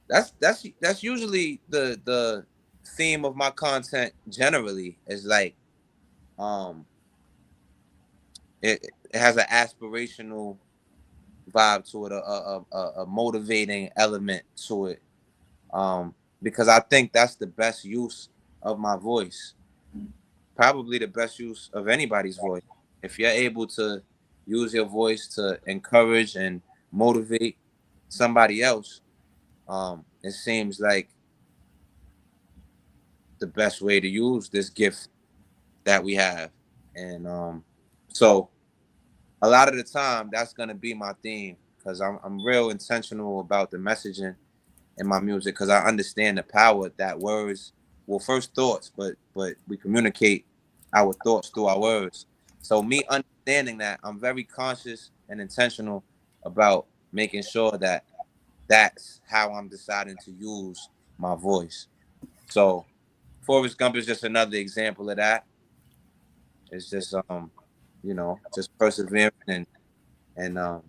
B: that's usually the theme of my content generally is like it has an aspirational vibe to it, a motivating element to it, because I think that's the best use of my voice, probably the best use of anybody's voice. If you're able to use your voice to encourage and motivate somebody else, it seems like the best way to use this gift that we have. And so a lot of the time that's gonna be my theme, because I'm real intentional about the messaging in my music, because I understand the power that words, well, first thoughts, but we communicate our thoughts through our words. So me understanding that, I'm very conscious and intentional about making sure that that's how I'm deciding to use my voice. So Forrest Gump is just another example of that. It's just just persevering and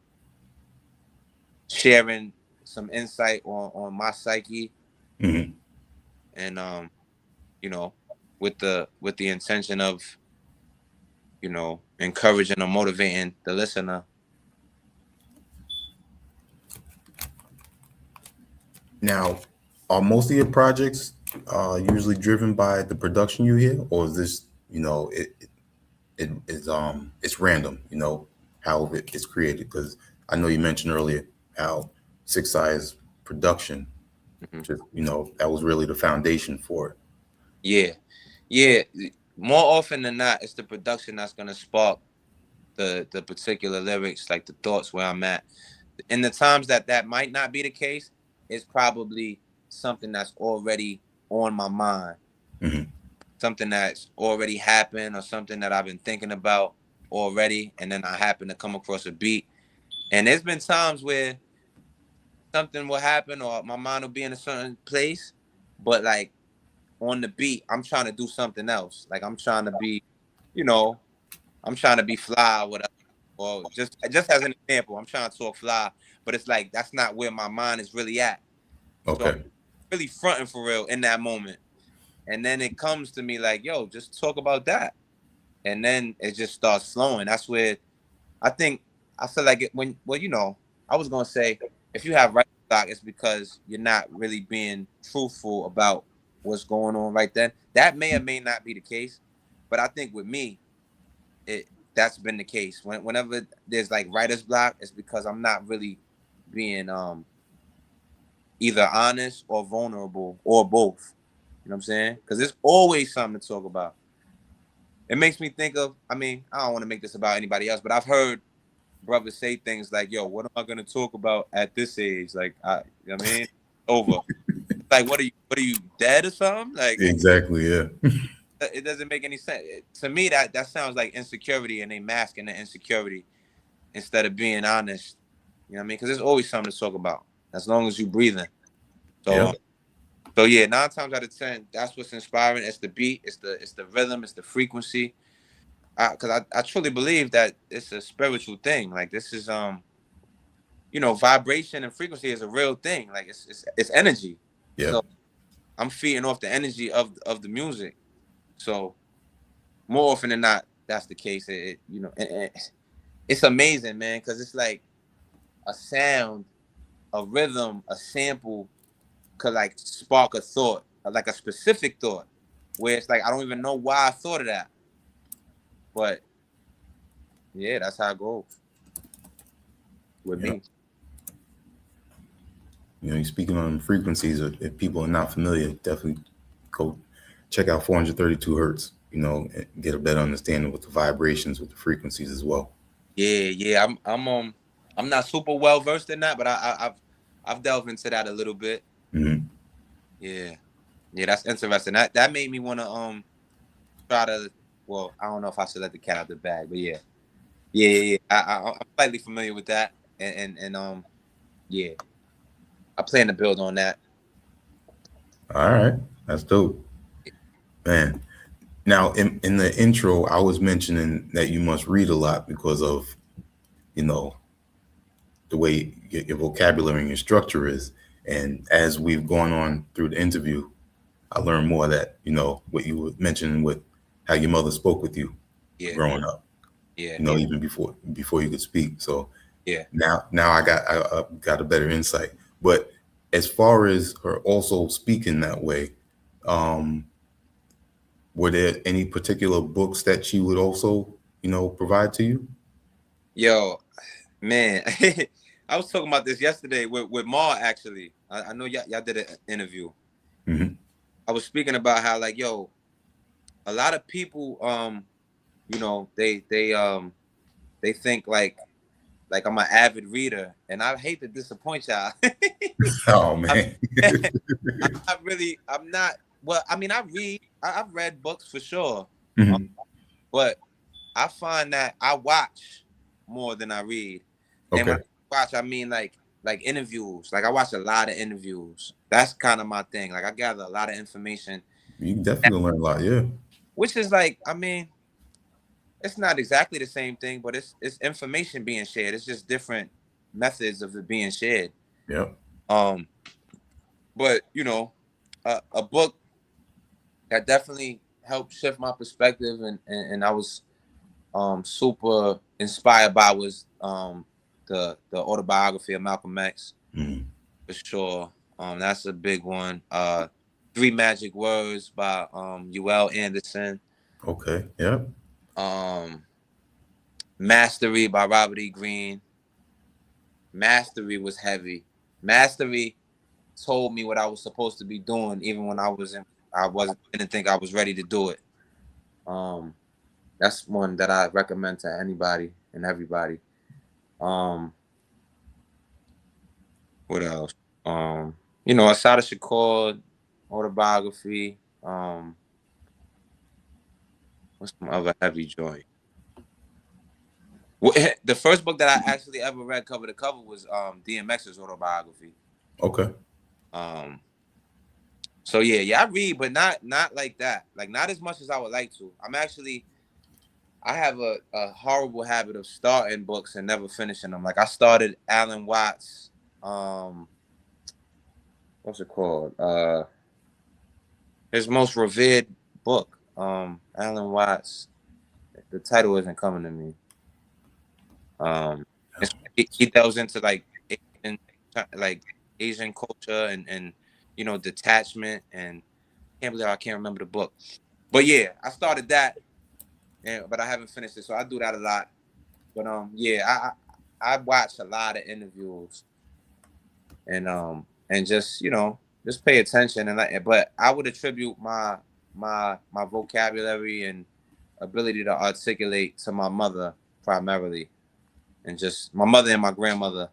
B: sharing some insight on my psyche,
A: Mm-hmm.
B: and with the intention of encouraging or motivating the listener.
A: Now, are most of your projects usually driven by the production you hear, or is this, it's random, how it's created? Because I know you mentioned earlier how Six Size production,
B: Mhm.
A: just, that was really the foundation for it.
B: Yeah, more often than not, it's the production that's gonna spark the particular lyrics, like the thoughts where I'm at. In the times that might not be the case, it's probably something that's already on my mind,
A: Mm-hmm.
B: something that's already happened, or something that I've been thinking about already, and then I happen to come across a beat. And there's been times where something will happen, or my mind will be in a certain place, but like on the beat, I'm trying to do something else. Like I'm trying to be, you know, I'm trying to be fly or whatever. Or just as an example, I'm trying to talk fly, but it's like that's not where my mind is really at. So I'm
A: Okay.
B: really fronting for real in that moment. And then it comes to me like, yo, just talk about that. And then it just starts flowing. That's where I think I feel like I was gonna say, if you have writer's block, it's because you're not really being truthful about what's going on right then. That may or may not be the case, but I think with me, it that's been the case. Whenever there's like writer's block, it's because I'm not really being either honest or vulnerable or both. You know what I'm saying? Because there's always something to talk about. It makes me think of, I mean, I don't want to make this about anybody else, but I've heard brothers say things like, "Yo, what am I gonna talk about at this age?" Like, you know what I mean? Over. Like, what are you dead or something? Like,
A: Exactly. Yeah.
B: it doesn't make any sense. To me, that sounds like insecurity, and they masking the insecurity instead of being honest. You know what I mean? Because there's always something to talk about as long as you breathing.
A: Yeah.
B: So, so yeah, 9 times out of 10, that's what's inspiring. It's the beat, it's the rhythm, it's the frequency. Because I truly believe that it's a spiritual thing. Like this is vibration and frequency is a real thing. Like it's energy.
A: Yeah.
B: So I'm feeding off the energy of the music. So more often than not, that's the case. It's amazing, man, because it's like a sound, a rhythm, a sample could like spark a thought, like a specific thought, where it's like I don't even know why I thought of that, but yeah, that's how it goes with
A: Yeah.
B: me.
A: You're speaking on frequencies. If people are not familiar, definitely go check out 432 hertz. And get a better understanding with the vibrations, with the frequencies as well.
B: Yeah. I'm not super well versed in that, but I've delved into that a little bit.
A: Mm-hmm.
B: Yeah, that's interesting. That made me want to try to. Well, I don't know if I should let the cat out the bag, but yeah. I'm slightly familiar with that, and yeah, I plan to build on that.
A: All right, that's dope, man. Now, in the intro, I was mentioning that you must read a lot because of, you know, the way your vocabulary and your structure is. And as we've gone on through the interview, I learned more that, you know, what you were mentioning with how your mother spoke with you
B: Yeah,
A: growing up,
B: yeah,
A: you know, even before you could speak. So
B: yeah.
A: now I got a better insight. But as far as her also speaking that way, um, were there any particular books that she would also, you know, provide to you?
B: Yo, man, I was talking about this yesterday with Ma. Actually, I know y'all did an interview.
A: Hmm.
B: I was speaking about how, like, yo, a lot of people, you know, they think like I'm an avid reader, and I hate to disappoint y'all.
A: Oh
B: I'm,
A: man.
B: I'm not really. I'm not. Well, I mean, I read. I've read books for sure, uh,
A: Mhm.
B: but I find that I watch more than I read. And when
A: Okay.
B: I watch, I mean like interviews. Like I watch a lot of interviews. That's kind of my thing. Like I gather a lot of information,
A: You can definitely learn a lot. Yeah.
B: which is like, I mean, it's not exactly the same thing, but it's information being shared. It's just different methods of it being shared.
A: Yep.
B: Um, but you know, a book that definitely helped shift my perspective, and I was super inspired by was the autobiography of Malcolm X,
A: Mhm.
B: for sure. That's a big one. Three Magic Words by Ul Anderson.
A: Okay. Yep.
B: Um, Mastery by Robert E. Greene. Mastery was heavy. Mastery told me what I was supposed to be doing, even when I wasn't didn't think I was ready to do it. Um, that's one that I recommend to anybody and everybody. Um, what else? You know, Asada Shakur autobiography. What's some other heavy joint? The first book that I actually ever read cover to cover was DMX's autobiography.
A: Okay.
B: Um, so yeah, I read, but not like that. Like not as much as I would like to. I have a horrible habit of starting books and never finishing them. Like I started Alan Watts, um, what's it called? His most revered book, Alan Watts. The title isn't coming to me. Um, he delves into like Asian, like Asian culture and you know detachment, and can't believe I can't remember the book. But yeah, I started that, but I haven't finished it, so I do that a lot. But yeah, I watch a lot of interviews and just you know just pay attention but I would attribute my vocabulary and ability to articulate to my mother primarily, and just my mother and my grandmother,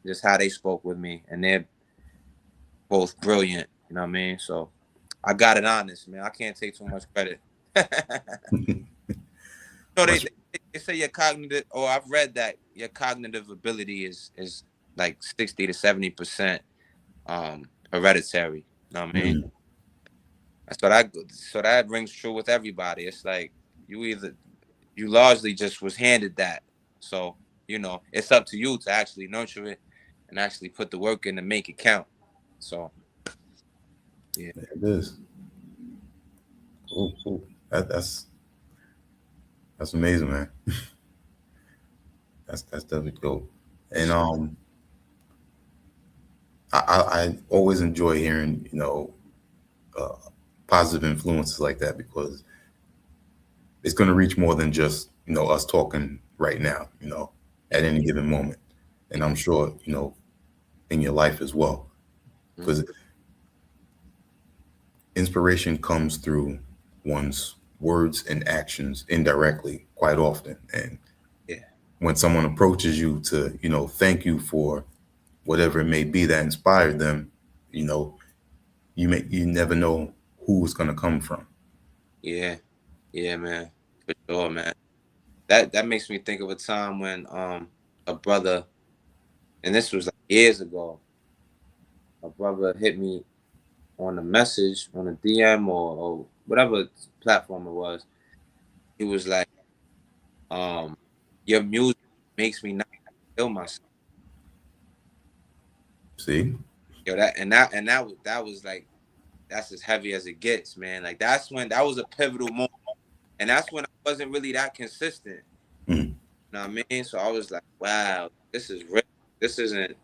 B: just how they spoke with me, and they're both brilliant. You know what I mean? So I got it honest, man. I can't take too much credit. So
A: Much.
B: they say your cognitive, or I've read that your cognitive ability is like 60 to 70% hereditary. You know what I mean?
A: Mhm.
B: So that rings true with everybody. It's like you largely just was handed that. So, you know, it's up to you to actually nurture it and actually put the work in to make it count. So yeah.
A: It is. Cool. Cool. That's amazing, man. That's definitely cool. And I always enjoy hearing, you know, uh, positive influences like that because it's going to reach more than just, you know, us talking right now, you know, at any given moment. And I'm sure, you know, in your life as well, because inspiration comes through one's words and actions indirectly quite often. And
B: Yeah.
A: when someone approaches you to, you know, thank you for whatever it may be that inspired them, you know, you never know who it's going to come from.
B: Yeah. Yeah, man. For sure, man. That makes me think of a time when a brother, and this was like years ago, a brother hit me on the message on a DM or whatever platform it was. He was like, your music makes me not kill myself.
A: See?
B: Yo, that was like, that's as heavy as it gets, man. Like that was a pivotal moment. And that's when I wasn't really that consistent.
A: Mm.
B: You know what I mean? So I was like, wow, this is real. This isn't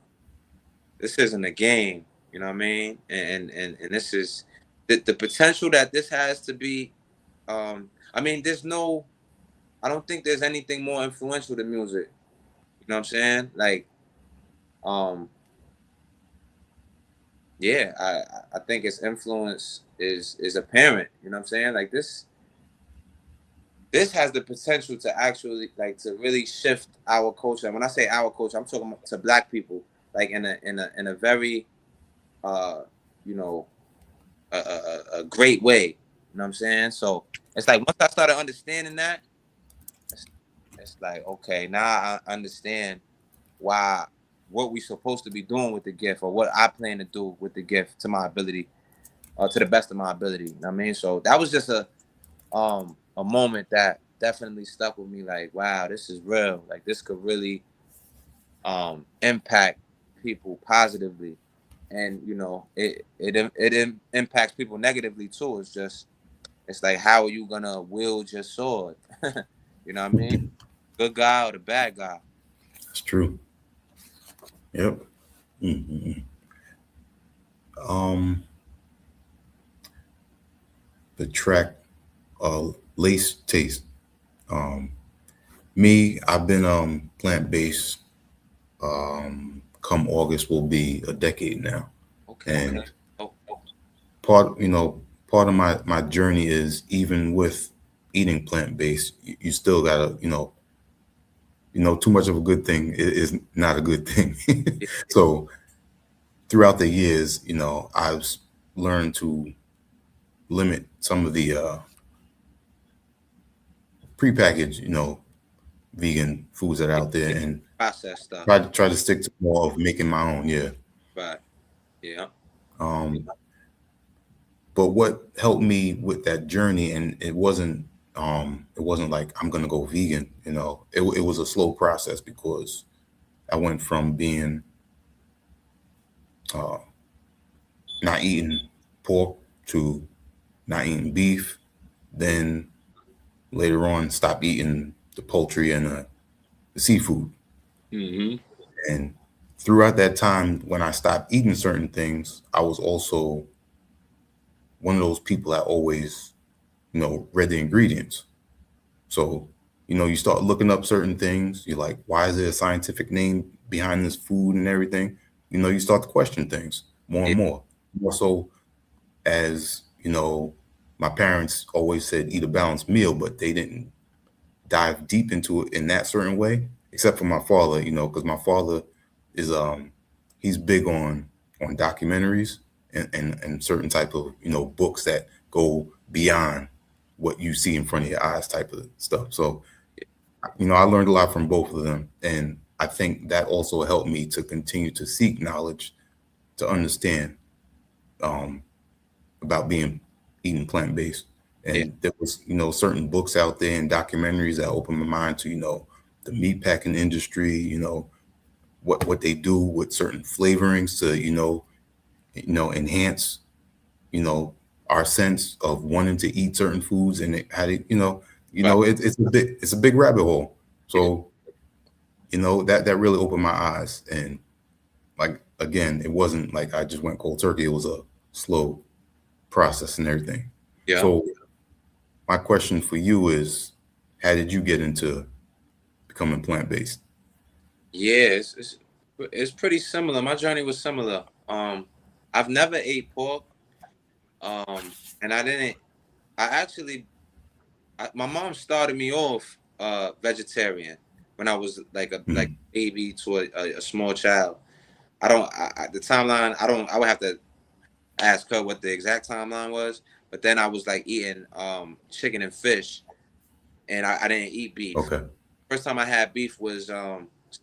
B: a game. You know what I mean? And this is the potential that this has to be. I mean, I don't think there's anything more influential than music. You know what I'm saying? Like, um, yeah, I think its influence is apparent. You know what I'm saying? Like this has the potential to actually like to really shift our culture. And when I say our culture, I'm talking to Black people, like in a very you know a great way. You know what I'm saying? So it's like once I started understanding that, it's, it's like okay, now I understand why what we supposed to be doing with the gift or what I plan to do with the gift to my ability, to the best of my ability. You know what I mean? So that was just a moment that definitely stuck with me. Like, wow, this is real. Like, this could really impact people positively, and you know, it impacts people negatively too. It's like, how are you gonna wield your sword? You know what I mean? Good guy or the bad guy?
A: That's true. Yep. Mm-hmm. Um, the track, Lace Taste. Um, I've been plant based. Come August will be a decade now,
B: Okay.
A: and
B: Oh,
A: part of my journey is even with eating plant based, you still gotta too much of a good thing is not a good thing.
B: yeah,
A: So throughout the years, I've learned to limit some of the prepackaged, vegan foods that are out there,
B: yeah.
A: and
B: Process stuff.
A: try to stick to more of making my own. Yeah.
B: Right. Yeah.
A: Um, but what helped me with that journey, and it wasn't like I'm gonna go vegan. It was a slow process because I went from being uh, not eating pork to not eating beef, then later on stop eating the poultry and the seafood.
B: Mm-hmm.
A: And throughout that time, when I stopped eating certain things, I was also one of those people that always, read the ingredients. So, you start looking up certain things. You're like, why is there a scientific name behind this food and everything? You start to question things more
B: Yeah.
A: and more. More so as, my parents always said, eat a balanced meal, but they didn't dive deep into it in that certain way, except for my father, because my father is he's big on documentaries and certain type of books that go beyond what you see in front of your eyes type of stuff. So I learned a lot from both of them, and I think that also helped me to continue to seek knowledge to understand um, about being eating plant based.
B: Yeah.
A: And there was, certain books out there and documentaries that opened my mind to, the meat packing industry, what they do with certain flavorings to, enhance, our sense of wanting to eat certain foods and how to,
B: Right.
A: it's a big rabbit hole.
B: Yeah.
A: So, that really opened my eyes. And like, again, it wasn't like I just went cold turkey. It was a slow process and everything.
B: Yeah.
A: So my question for you is, how did you get into becoming plant-based?
B: Yeah, it's pretty similar. My journey was similar. I've never ate pork. And I didn't. I actually, my mom started me off vegetarian when I was like
A: Mhm.
B: baby to a small child. I don't. The timeline. I don't. I would have to ask her what the exact timeline was. But then I was like eating chicken and fish, and I didn't eat beef.
A: Okay.
B: First time I had beef was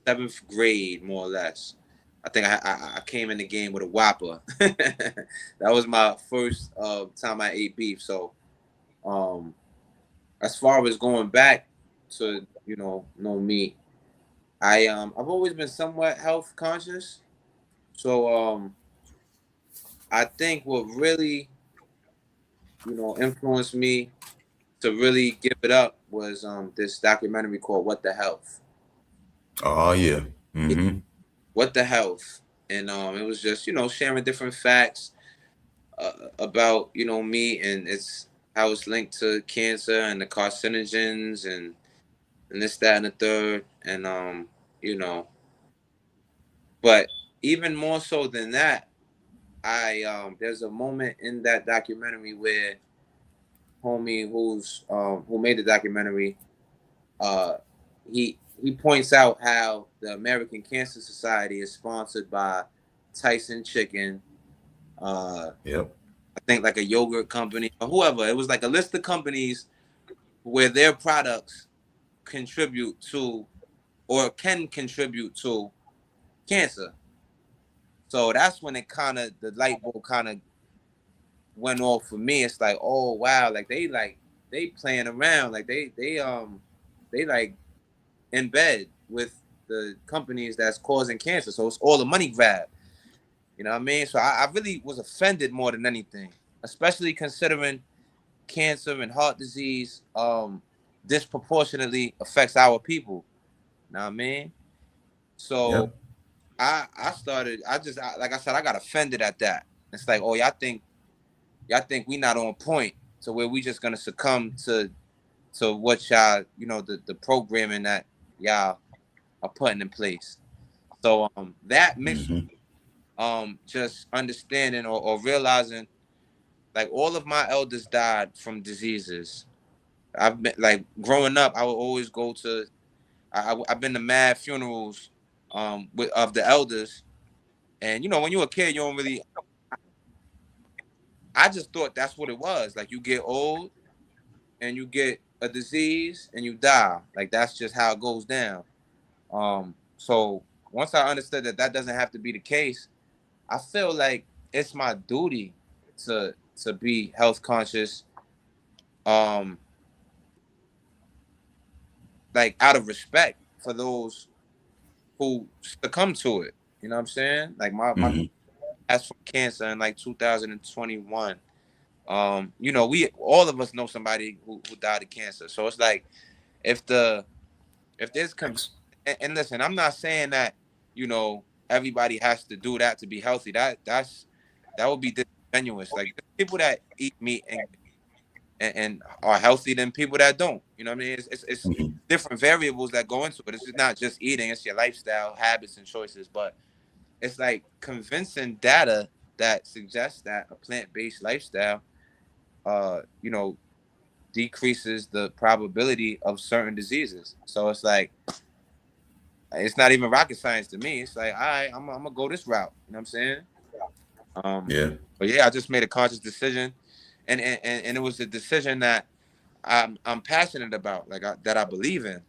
B: seventh grade, more or less. I think I came in the game with a Whopper. That was my first time I ate beef. So um, as far as going back to no meat, I've always been somewhat health conscious. So I think what really influenced me to really give it up was this documentary called What the Health.
A: Oh yeah. Mm-hmm.
B: What the Health. And it was just sharing different facts about meat and it's how it's linked to cancer and the carcinogens and this, that, and the third. And you know, but even more so than that, I there's a moment in that documentary where homie who made the documentary, uh he points out how the American Cancer Society is sponsored by Tyson Chicken,
A: Yep.
B: I think like a yogurt company or whoever. It was like a list of companies where their products contribute to or can contribute to cancer. So that's when it kind of the light bulb kind of went off for me. It's like, oh wow, they playing around, like they like in bed with the companies that's causing cancer. So it's all a money grab. You know what I mean? So I really was offended more than anything, especially considering cancer and heart disease disproportionately affects our people. You know what I mean? So
A: Yep.
B: I started. Like I said, I got offended at that. It's like, oh, y'all think we not on point, so where we just gonna succumb to what y'all the programming that y'all are putting in place. So that mixed
A: Mm-hmm.
B: just understanding or realizing like all of my elders died from diseases. I've been like growing up, I would always go to I've been to mad funerals of the elders. And when you're a kid, you don't really. I just thought that's what it was. Like you get old and you get a disease and you die. Like that's just how it goes down. So once I understood that that doesn't have to be the case, I feel like it's my duty to be health conscious. Um, like out of respect for those who succumb to it. You know what I'm saying? Like my
A: Mm-hmm.
B: passed from cancer in like 2021. We all of us know somebody who died of cancer. So it's like if there's
A: Thanks.
B: and listen, I'm not saying that everybody has to do that to be healthy. That would be disingenuous. Like there's people that eat meat and are healthy than people that don't. You know what I mean? It's
A: Mm-hmm.
B: different variables that go into it. It's just not just eating. It's your lifestyle, habits, and choices. But it's like convincing data that suggests that a plant-based lifestyle, uh, you know, decreases the probability of certain diseases. So it's like it's not even rocket science to me. It's like, all right, I'm gonna go this route. You know what I'm saying? Um,
A: Yeah.
B: but yeah, I just made a conscious decision, and it was a decision that I'm passionate about, like that I believe in.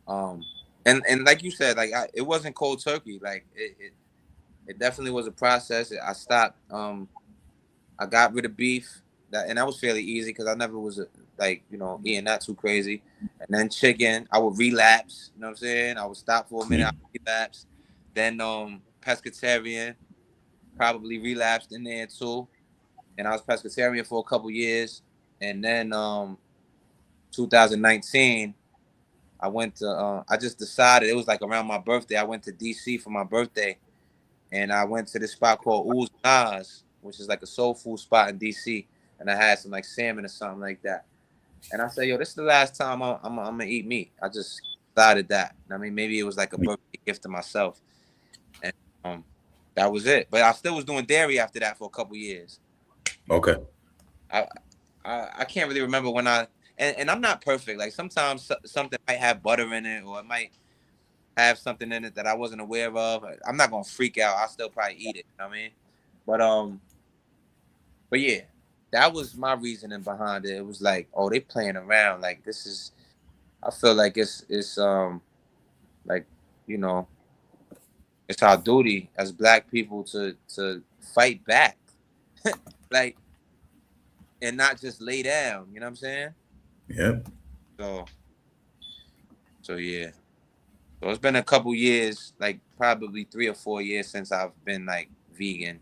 B: Um, and like you said, like it wasn't cold turkey. Like it definitely was a process. I stopped. I got rid of beef, and that was fairly easy because I never was like eating that too crazy. And then chicken, I would relapse. You know what I'm saying? I would stop for a minute, I
A: Mm-hmm.
B: would relapse. Then pescatarian, probably relapsed in there too. And I was pescatarian for a couple years. And then 2019, I went to. I just decided it was like around my birthday. I went to DC for my birthday, and I went to this spot called Ooze Nas, which is like a soul food spot in DC. And I had some like salmon or something like that. And I said, yo, this is the last time I'm gonna eat meat. I just decided that. I mean, maybe it was like a birthday gift to myself, and that was it. But I still was doing dairy after that for a couple years.
A: Okay.
B: I I can't really remember when and I'm not perfect. Like sometimes something might have butter in it, or it might have something in it that I wasn't aware of. I'm not gonna freak out. I'll still probably eat it. You know what I mean? But but yeah, that was my reasoning behind it. It was like, oh, they playing around. Like this is. I feel like it's like it's our duty as Black people to fight back, like, and not just lay down. You know what I'm saying?
A: Yep.
B: So yeah. So it's been a couple years, like probably 3 or 4 years since I've been like vegan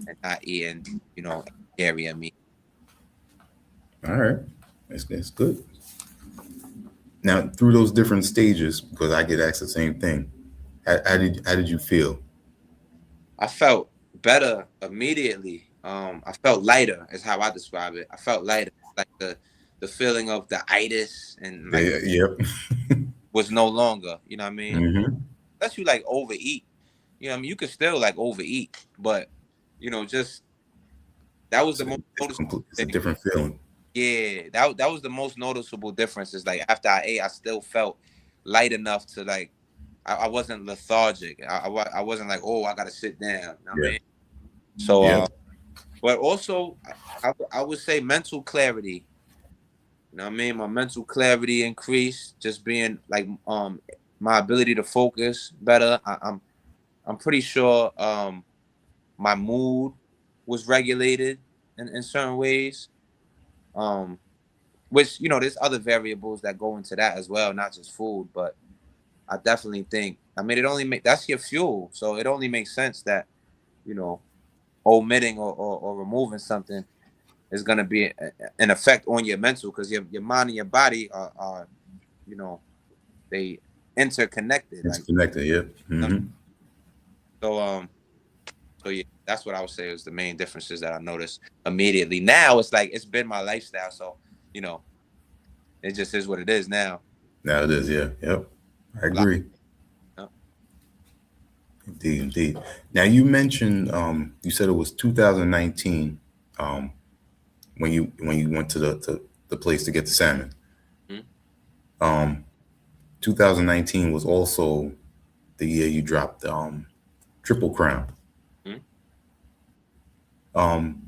B: and not eating, dairy and meat.
A: All right. That's good. Now, through those different stages, because I get asked the same thing, how did you feel?
B: I felt better immediately. I felt lighter, is how I describe it. I felt lighter, like the feeling of the itis and like
A: Yeah, yep.
B: was no longer. You know what I mean?
A: Mm-hmm.
B: Unless you like overeat. You know what I mean? You could still like overeat, but just that was the most noticeable
A: It's a
B: thing.
A: different feeling.
B: Yeah, that was the most noticeable difference. Is like after I ate, I still felt light enough to like I wasn't lethargic. I wasn't like, oh, I gotta sit down. You know what I
A: Yeah.
B: mean? So
A: Yep.
B: but also I would say mental clarity. You know what I mean? My mental clarity increased, just being like my ability to focus better. I'm pretty sure my mood was regulated in certain ways. Which there's other variables that go into that as well, not just food, but I definitely think, I mean, that's your fuel, so it only makes sense that you know omitting or removing something is going to be an effect on your mental, because your mind and your body are they interconnected,
A: It's
B: like,
A: connected. Yep. Mm-hmm.
B: so yeah, that's what I would say is the main differences that I noticed immediately. Now it's like it's been my lifestyle, so you know it just is what it is now.
A: Now it is. Yeah. Yep. I agree.
B: Yeah.
A: Indeed. Indeed. Now you mentioned you said it was 2019 um, when you went to the place to get the salmon.
B: Mhm.
A: Um, 2019 was also the year you dropped Triple Crown.
B: Mhm.
A: Um,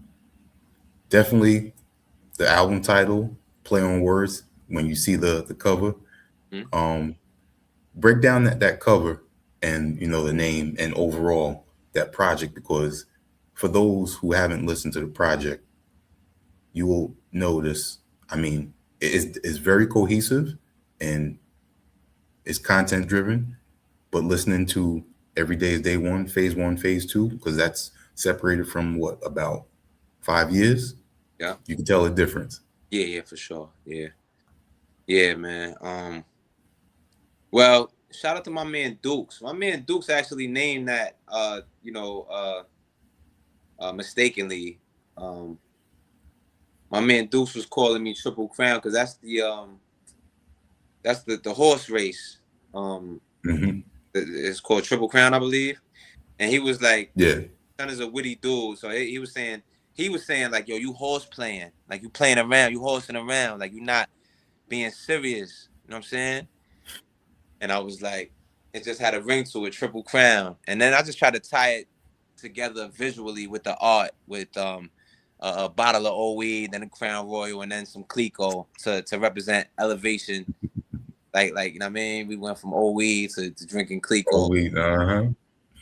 A: Definitely the album title, play on words when you see the cover.
B: Mhm.
A: Um, Break down that cover and the name and overall that project, because for those who haven't listened to the project, you will notice. I mean, it's very cohesive and it's content driven, but listening to Every Day is Day One, Phase Two, because that's separated from what, about 5 years,
B: Yeah.
A: you can tell a difference.
B: Yeah, for sure. Yeah, man. Well, shout out to my man Dukes. My man Dukes actually named that mistakenly. Um my man Dukes was calling me Triple Crown because that's the horse race. Um
A: Hmm.
B: it's called Triple Crown, I believe. And he was like,
A: Yeah.
B: son is a witty dude. So he was saying like, yo, you horse playing. Like you playing around, you horsing around, like you're not being serious. You know what I'm saying? And I was like, it just had a ring to it, Triple Crown. And then I just tried to tie it together visually with the art, with a bottle of old weed, then a Crown Royal, and then some Clico to represent elevation. Like you know what I mean? We went from old weed to drinking
A: Oh,
B: Clico,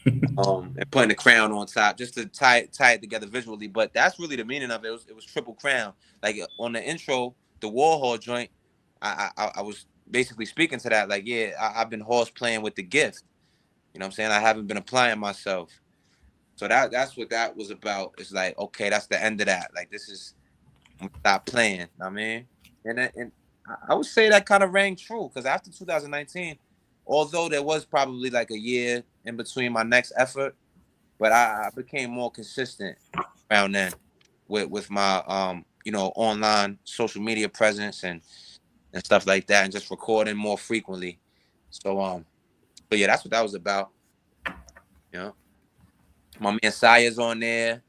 A: uh-huh.
B: and putting the crown on top just to tie it together visually. But that's really the meaning of it. It was Triple Crown. Like on the intro, the Warhol joint, I was basically speaking to that. Like, yeah, I've been horse playing with the gift. You know what I'm saying? I haven't been applying myself. So that's what that was about. It's like, okay, that's the end of that. Like, this is, I'm gonna stop playing. You know what I mean? And I would say that kind of rang true, because after 2019, although there was probably like a year in between my next effort, but I became more consistent around then with my online social media presence and stuff like that, and just recording more frequently. So but yeah, that's what that was about. You know, my man Saya's on there.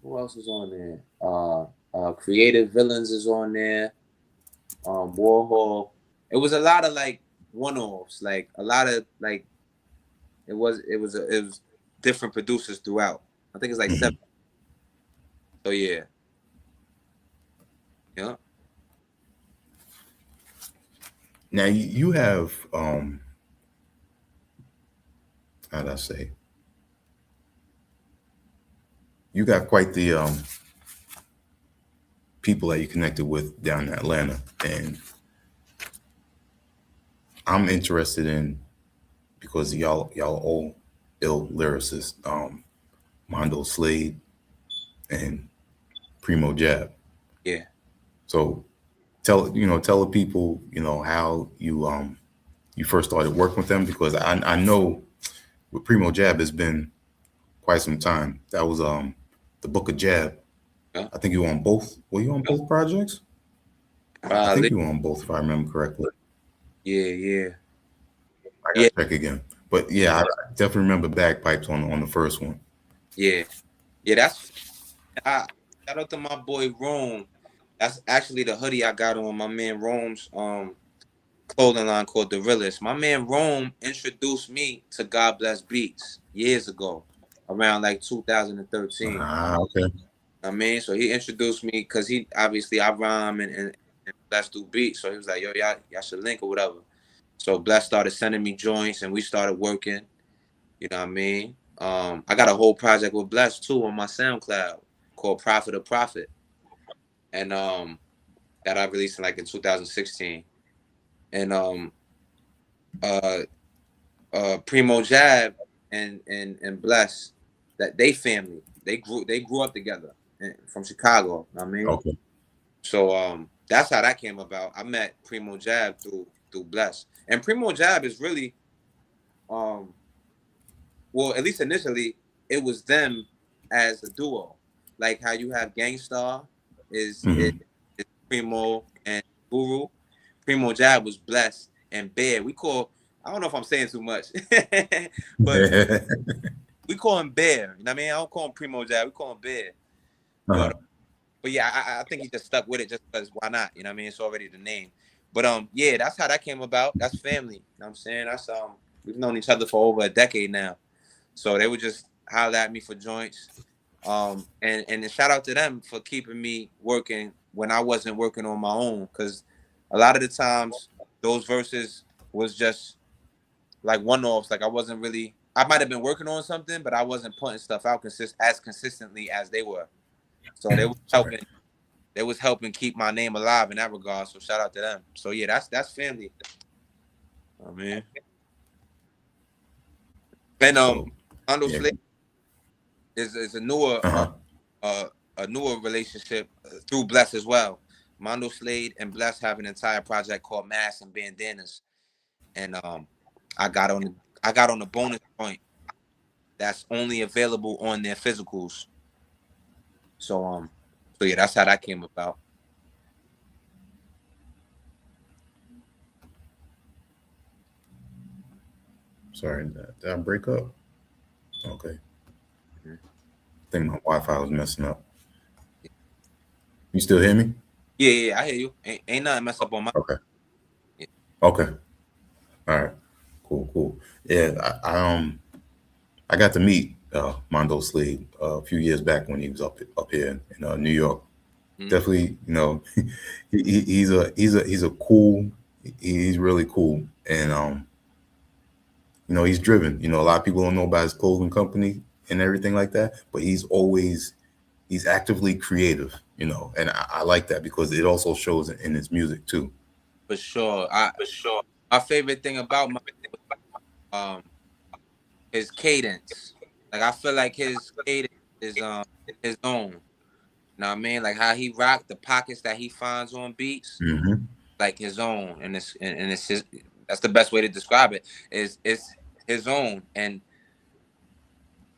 B: Who else is on there? Creative Villains is on there. Warhol. It was a lot of like one-offs, like a lot of like it was different producers throughout. I think it's like
A: Hmm.
B: 7. So yeah. Yeah.
A: Now you have how'd I say? You got quite the people that you connected with down in Atlanta, and I'm interested in because y'all are all ill lyricists, Mondo Slade and Primo Jab.
B: Yeah.
A: So tell the people how you first started working with them, because I know with Primo Jab it's been quite some time. That was the Book of Jab.
B: Yeah.
A: I think you were on both. Were you on both projects? I think
B: Probably.
A: you were on both if I remember correctly.
B: Yeah.
A: I
B: Yeah.
A: gotta check again. But yeah, I definitely remember Bagpipes on the first one.
B: Yeah. That's shout out to my boy Rome. That's actually the hoodie I got on my man Rome's clothing line called The Realist. My man Rome introduced me to God Bless Beats years ago, around like 2013.
A: Okay.
B: I mean, so he introduced me because he obviously I rhyme and Bless do beats. So he was like, yo, y'all should link or whatever. So Bless started sending me joints and we started working. You know what I mean? I got a whole project with Bless too on my SoundCloud called Prophet of Profit. And that I released in 2016. And Primo Jab and Bless, that they family. They grew up together from Chicago. I mean,
A: Okay.
B: so that's how that came about. I met Primo Jab through Bless, and Primo Jab is really well, at least initially, it was them as a duo, like how you have Gangstar is Primo and Guru. Primo Jab was Bless and Bear. I don't know if I'm saying too much, but we call him Bear. You know what I mean? I don't call him Primo Jab. We call him Bear.
A: Uh-huh.
B: But yeah, I think he just stuck with it just because why not? You know what I mean? It's already the name. But yeah, that's how that came about. That's family. You know what I'm saying? That's we've known each other for over a decade now. So they would just holler at me for joints. And shout out to them for keeping me working when I wasn't working on my own. Cause a lot of the times those verses was just like one-offs. Like I might have been working on something, but I wasn't putting stuff out as consistently as they were. So they was helping keep my name alive in that regard. So shout out to them. So yeah, that's family. Oh man. And Mondo Slade is a newer a newer relationship through Bless as well. Mondo Slade and Bless have an entire project called Masks and Bandanas. And I got on the bonus joint that's only available on their physicals. So yeah, that's how that came about.
A: Sorry, did I break up? Okay. I think my Wi-Fi was messing up. You still hear me?
B: Yeah, I hear you. Ain't nothing mess up on my.
A: Okay.
B: Yeah.
A: Okay. All right. Cool. Yeah, I got to meet Mondo Slade a few years back when he was up here in New York. Mm-hmm. Definitely, he's a cool. He's really cool, and he's driven. A lot of people don't know about his clothing company and everything like that, but he's actively creative, and I like that because it also shows in his music too.
B: For sure. My favorite thing about his cadence. Like I feel like his cadence is his own. You know what I mean? Like how he rocked the pockets that he finds on beats, like his own, and it's his. That's the best way to describe it. It's his own, and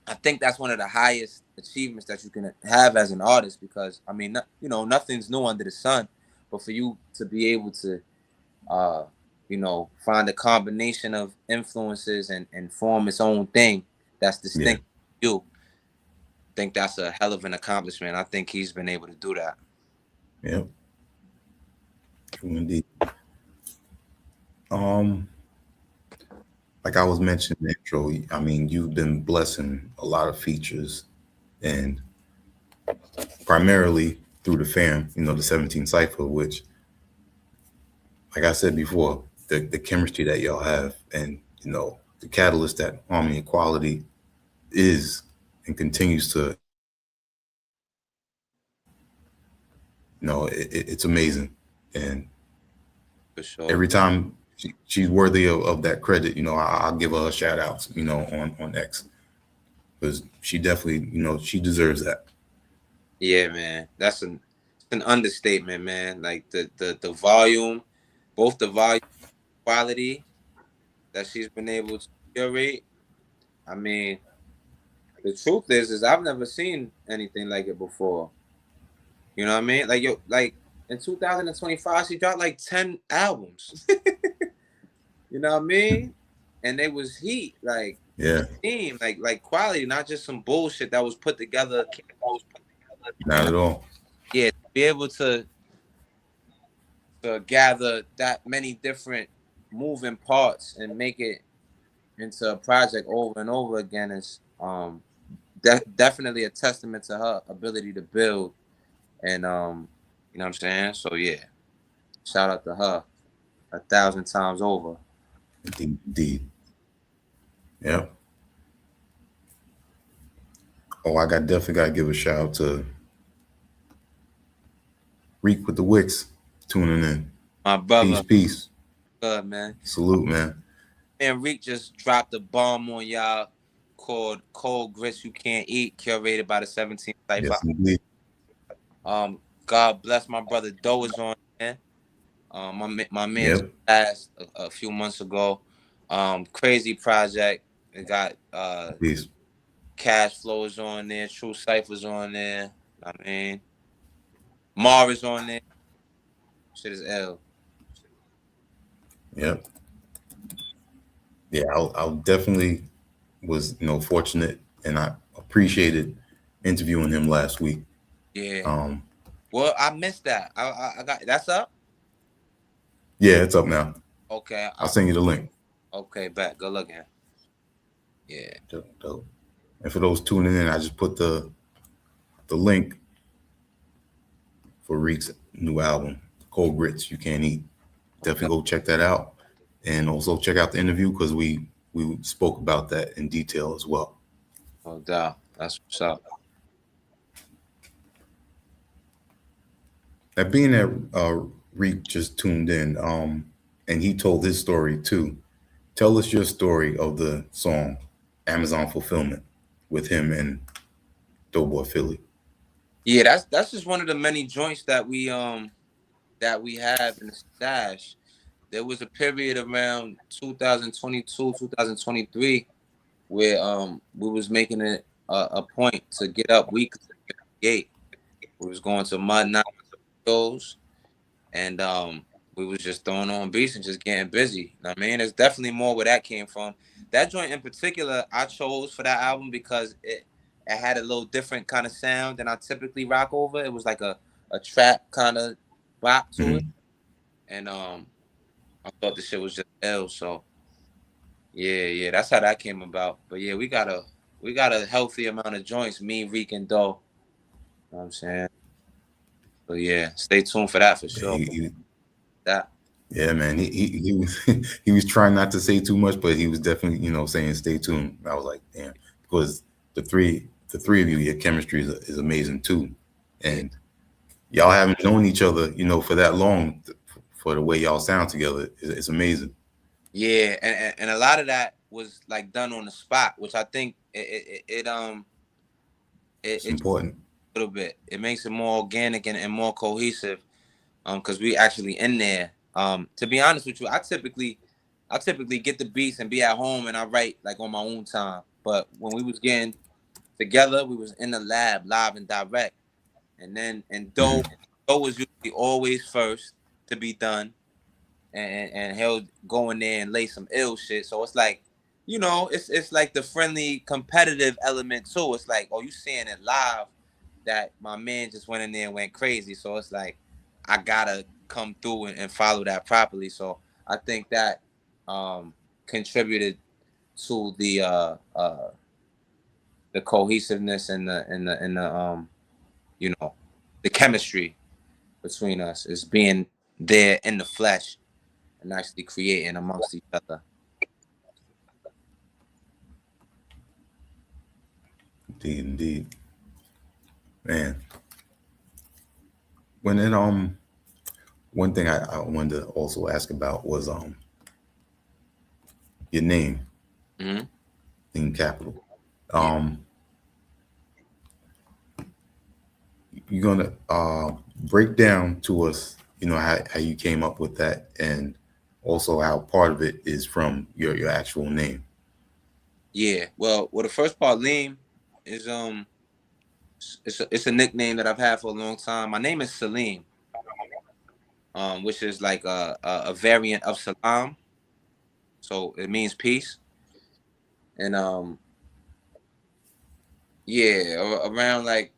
B: I think that's one of the highest achievements that you can have as an artist. Because I mean, nothing's new under the sun, but for you to be able to, find a combination of influences and form its own thing that's distinct to you. I think that's a hell of an accomplishment. I think he's been able to do that.
A: Yep. True indeed. Like I was mentioning in the intro, I mean, you've been blessing a lot of features, and primarily through the fam, the 17 Cypher, which, like I said before, the chemistry that y'all have, and the catalyst that Harmony and Quality is and continues to, it's amazing. And
B: For sure.
A: every time she's worthy of that credit, I'll give her a shout out, on X, because she definitely, she deserves that.
B: Yeah, man. That's an understatement, man. Like the volume, both the volume quality that she's been able to curate. I mean, the truth is I've never seen anything like it before. You know what I mean? Like like in 2025, she dropped like 10 albums. You know what I mean? And they was heat, like
A: Yeah,
B: team, like quality, not just some bullshit that was put together.
A: not at all.
B: Yeah, to be able to gather that many different moving parts and make it into a project over and over again is definitely a testament to her ability to build. And you know what I'm saying? So yeah, shout out to her 1,000 times over.
A: Indeed. Yeah. Oh, definitely got to give a shout out to Reek with the Wicks tuning in.
B: My brother,
A: Peace.
B: good man.
A: Salute, man.
B: And Reek just dropped a bomb on y'all called Cold Grits You Can't Eat, curated by the 17th Cypher.
A: Yes, indeed.
B: God bless my brother Doe is on there. My man just passed a few months ago. Crazy project. It got
A: Peace.
B: Cash Flow is on there, True Cypher's on there. I mean, Mar is on there. Shit is L.
A: Yep. Yeah, I definitely was, fortunate, and I appreciated interviewing him last week.
B: Yeah. Well, I missed that. I got that's up.
A: Yeah, it's up now.
B: Okay.
A: I'll send you the link.
B: Okay, bet. Good looking. Yeah.
A: Dope. And for those tuning in, I just put the link for Reek's new album, Cold Grits You Can't Eat. Definitely go check that out. And also check out the interview, because we spoke about that in detail as well.
B: No doubt. That's what's up.
A: That being that Reek just tuned in, and he told his story too. Tell us your story of the song Amazon Fulfillment with him and Doughboy Philly.
B: Yeah, that's just one of the many joints that we have in the stash. There was a period around 2022, 2023 where we was making it a point to get up weekly at the gate. We was going to Mud Night shows, and we was just throwing on beats and just getting busy. You know what I mean? There's definitely more where that came from. That joint in particular, I chose for that album because it had a little different kind of sound than I typically rock over. It was like a trap kind of bop to it. And I thought the shit was just ill. So yeah, that's how that came about. But yeah, we got a healthy amount of joints, me, Reek, and Doe. You know what I'm saying? So yeah, stay tuned for that for sure.
A: Yeah, man. He was he was trying not to say too much, but he was definitely, saying stay tuned. I was like, damn, because the three of you, your chemistry is amazing too. And y'all haven't known each other, for that long, for the way y'all sound together. It's amazing.
B: Yeah, and a lot of that was like done on the spot, which I think it's
A: important.
B: A little bit. It makes it more organic and more cohesive. Because we actually in there. To be honest with you, I typically get the beats and be at home and I write like on my own time. But when we was getting together, we was in the lab, live and direct. And Doe was usually always first to be done. And he'll go in there and lay some ill shit. So it's like, it's like the friendly competitive element too. It's like, oh, you seeing it live that my man just went in there and went crazy. So it's like, I gotta come through and follow that properly. So I think that contributed to the cohesiveness and the the chemistry between us is being there in the flesh and actually creating amongst each other.
A: Indeed. Man. When it one thing I wanted to also ask about was your name,
B: Mm-hmm.
A: Liym Capital.
B: Yeah.
A: You're gonna break down to us, how you came up with that, and also how part of it is from your actual name.
B: Yeah. Well, the first part, Liym, is it's a nickname that I've had for a long time. My name is Salim, which is like a variant of Salam, so it means peace. And yeah, around like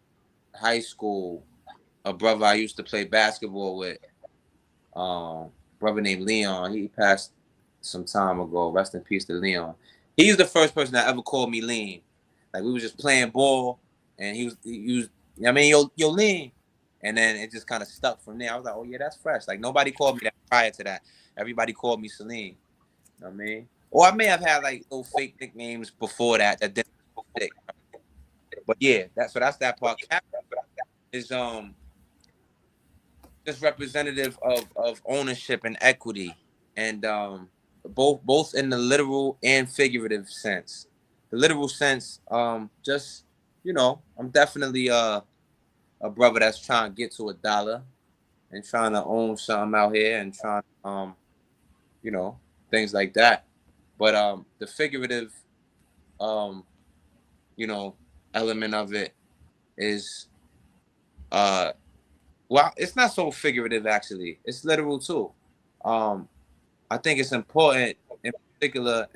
B: high school, a brother I used to play basketball with, brother named Leon, he passed some time ago. Rest in peace to Leon. He's the first person that ever called me Lean. Like we was just playing ball, and he was I mean, yo Lean, and then it just kind of stuck from there. I was like, oh yeah, that's fresh. Like nobody called me that prior to that. Everybody called me Celine. You know what I mean? Or I may have had like little fake nicknames before that didn't stick. But yeah, that's that part. Cap is just representative of ownership and equity, and both in the literal and figurative sense. The literal sense, just I'm definitely a brother that's trying to get to a dollar and trying to own something out here and trying you know things like that. But the figurative um you know element of it is uh well, it's not so figurative actually. It's literal too. Um, I think it's important, in particular,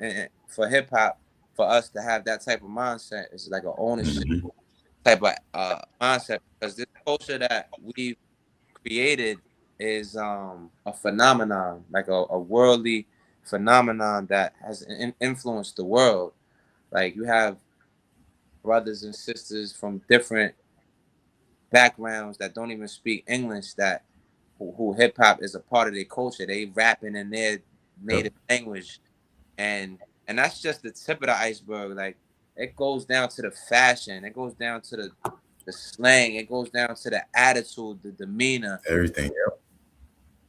B: for hip hop, for us to have that type of mindset. It's like an ownership
A: Mhm.
B: type of mindset, because this culture that we've created is a phenomenon, like a worldly phenomenon that has influenced the world. Like you have brothers and sisters from different backgrounds that don't even speak English, that who hip hop is a part of their culture. They rapping in their
A: Yep.
B: native language, and that's just the tip of the iceberg. Like it goes down to the fashion, it goes down to the slang, it goes down to the attitude, the demeanor.
A: Everything. Yep.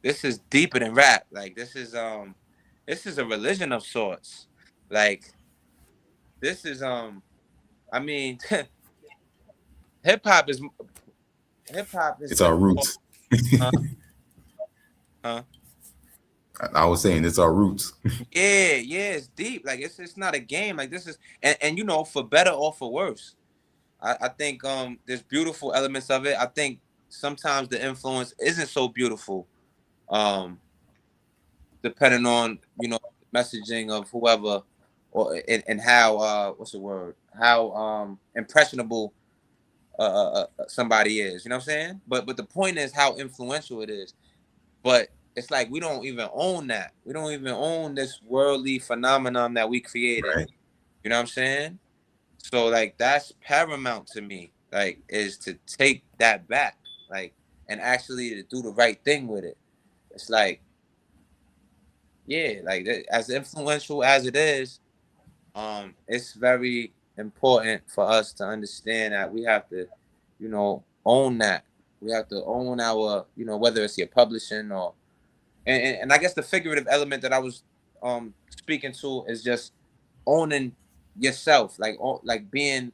B: This is deeper than rap. Like this is a religion of sorts. Like this is I mean hip hop is
A: It's our
B: much more.
A: roots.
B: Uh, uh,
A: I was saying it's our roots.
B: yeah, it's deep. Like it's not a game. Like this is, and for better or for worse. I think there's beautiful elements of it. I think sometimes the influence isn't so beautiful, um, depending on messaging of whoever, or and how what's the word? How impressionable somebody is. You know what I'm saying? But the point is how influential it is. But it's like we don't even own that. We don't even own this worldly phenomenon that we created.
A: Right.
B: You know what I'm saying? So like that's paramount to me. Like is to take that back, like, and actually to do the right thing with it. It's like, yeah, like as influential as it is, it's very important for us to understand that we have to, own that. We have to own our, whether it's your publishing or and I guess the figurative element that I was speaking to is just owning yourself, like being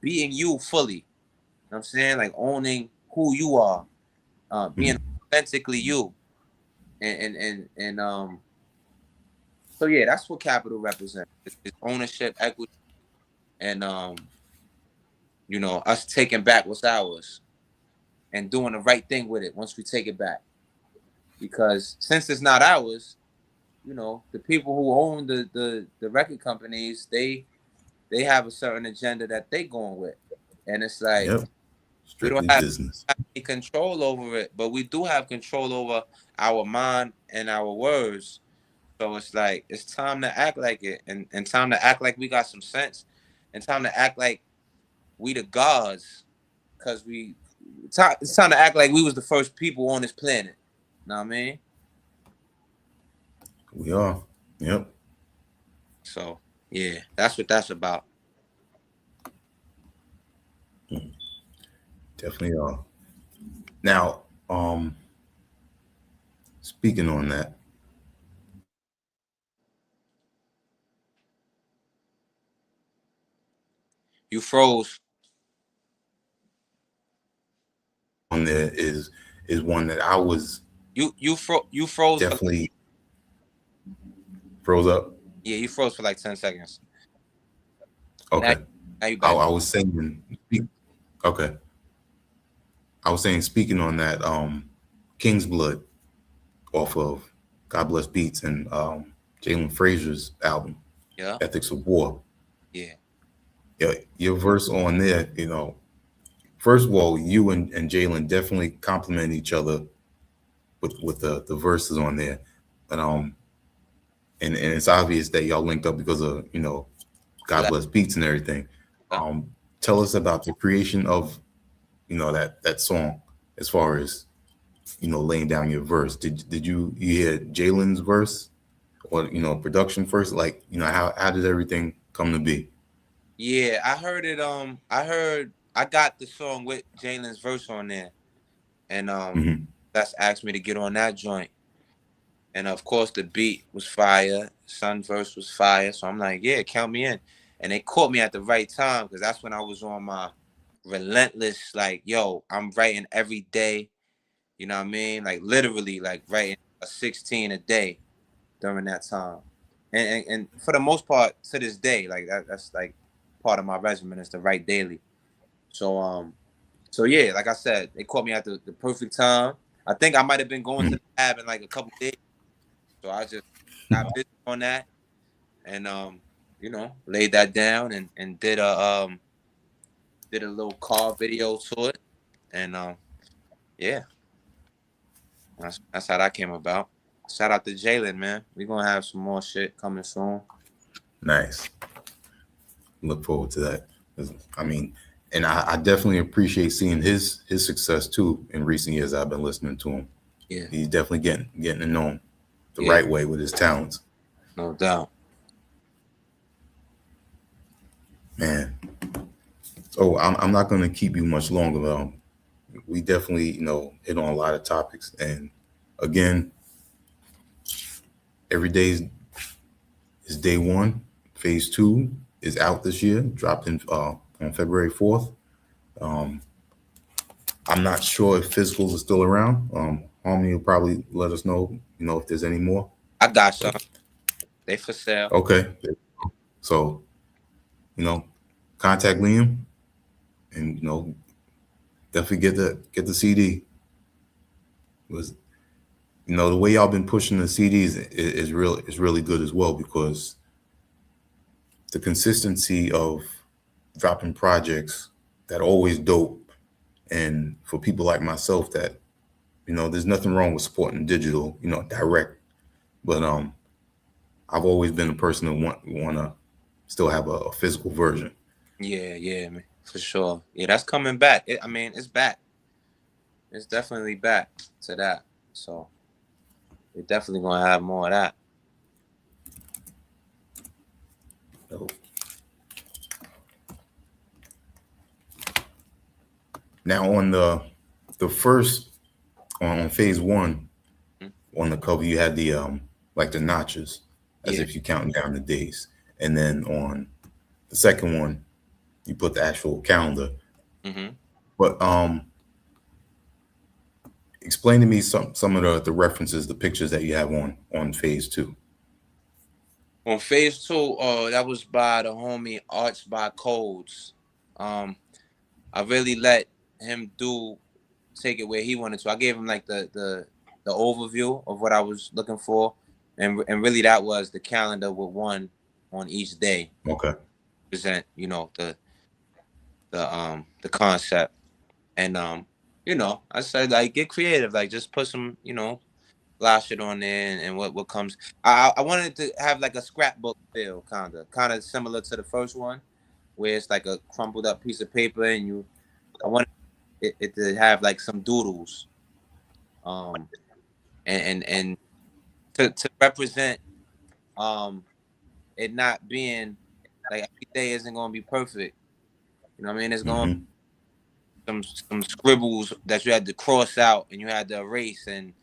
B: you fully. You know what I'm saying? Like owning who you are, being
A: Mhm.
B: authentically you. And so yeah, that's what capital represents. It's ownership, equity, and us taking back what's ours and doing the right thing with it once we take it back. Because since it's not ours, the people who own the record companies, they have a certain agenda that they going with, and it's like
A: Yep.
B: we don't
A: Strictly
B: have
A: business.
B: any control over it, but we do have control over our mind and our words. So it's like it's time to act like it, and time to act like we got some sense, and time to act like we the gods, because it's time to act like we was the first people on this planet. Know what I mean?
A: We are. Yep.
B: So yeah, that's what that's about.
A: Definitely are. Now, speaking on that,
B: You froze.
A: on there is one that I was
B: You froze for,
A: definitely froze up.
B: yeah, you froze for like 10 seconds. Now,
A: Okay.
B: now you
A: I,
B: back.
A: I was saying, okay. I was saying, speaking on that, King's Blood off of God Bless Beats and Jalen Frazier's album,
B: Yeah,
A: Ethics of War.
B: yeah,
A: Your verse on there, you know, first of all, you and Jalen definitely complement each other with the verses on there. But and it's obvious that y'all linked up because of, you know, God
B: Black.
A: Bless Beats and everything.
B: Yeah.
A: Tell us about the creation of, you know, that song as far as, you know, laying down your verse. Did you hear Jalen's verse or, you know, production first? Like, you know, how did everything come to be?
B: Yeah, I heard it. I got the song with Jalen's verse on there, and
A: Hmm.
B: that's asked me to get on that joint. And of course, the beat was fire. Sun verse was fire. So I'm like, yeah, count me in. And they caught me at the right time because that's when I was on my relentless, like, yo, I'm writing every day. You know what I mean? Like literally, like writing a 16 a day during that time. And for the most part, to this day, like that's like part of my regimen is to write daily. So so yeah, like I said, they caught me at the perfect time. I think I might have been going to
A: Hmm.
B: the lab in like a couple days. So I just got busy on that and you know, laid that down and did a little car video to it. And yeah, that's how that came about. Shout out to Jalen, man. We're gonna have some more shit coming soon.
A: Nice. Look forward to that. 'Cause, I mean, and I definitely appreciate seeing his success too in recent years. I've been listening to him.
B: Yeah,
A: He's definitely getting to know him the
B: yeah,
A: right way with his talents.
B: no doubt.
A: Man. So I'm not going to keep you much longer. We definitely, you know, hit on a lot of topics. And again, every day is day one. Phase two is out this year, dropped in on February 4th. Um, I'm not sure if physicals are still around. Harmony will probably let us know, you know, if there's any more.
B: I got some.
A: But
B: They for sale.
A: okay. So, you know, contact Liym and, you know, definitely get the CD. Was, you know, the way y'all been pushing the CDs is really good as well, because the consistency of dropping projects that are always dope, and for people like myself that, you know, there's nothing wrong with supporting digital, you know, direct, but I've always been a person that wanna still have a physical version.
B: Yeah, yeah, man, for sure. Yeah, that's coming back. I mean, it's back. It's definitely back to that. So we're definitely gonna have more of that.
A: So, now on the first on phase one,
B: Mhm.
A: on the cover you had the like the notches as
B: Yeah.
A: if you're counting down the days, and then on the second one you put the actual calendar.
B: Mm-hmm.
A: But explain to me some of the references, the pictures that you have on phase two.
B: On phase two, that was by the homie Arts by Codes. Um, I really let him take it where he wanted to. I gave him like the overview of what I was looking for, and really that was the calendar with one on each day
A: Okay.
B: present. You know the concept, and you know I said like get creative, like just put some flash it on there and what comes. I wanted to have like a scrapbook feel, kind of similar to the first one, where it's like a crumpled up piece of paper, and I wanted it to have like some doodles, um, and to represent it not being like every day isn't gonna be perfect. You know what I mean? It's going
A: Hmm.
B: some scribbles that you had to cross out and you had to erase, and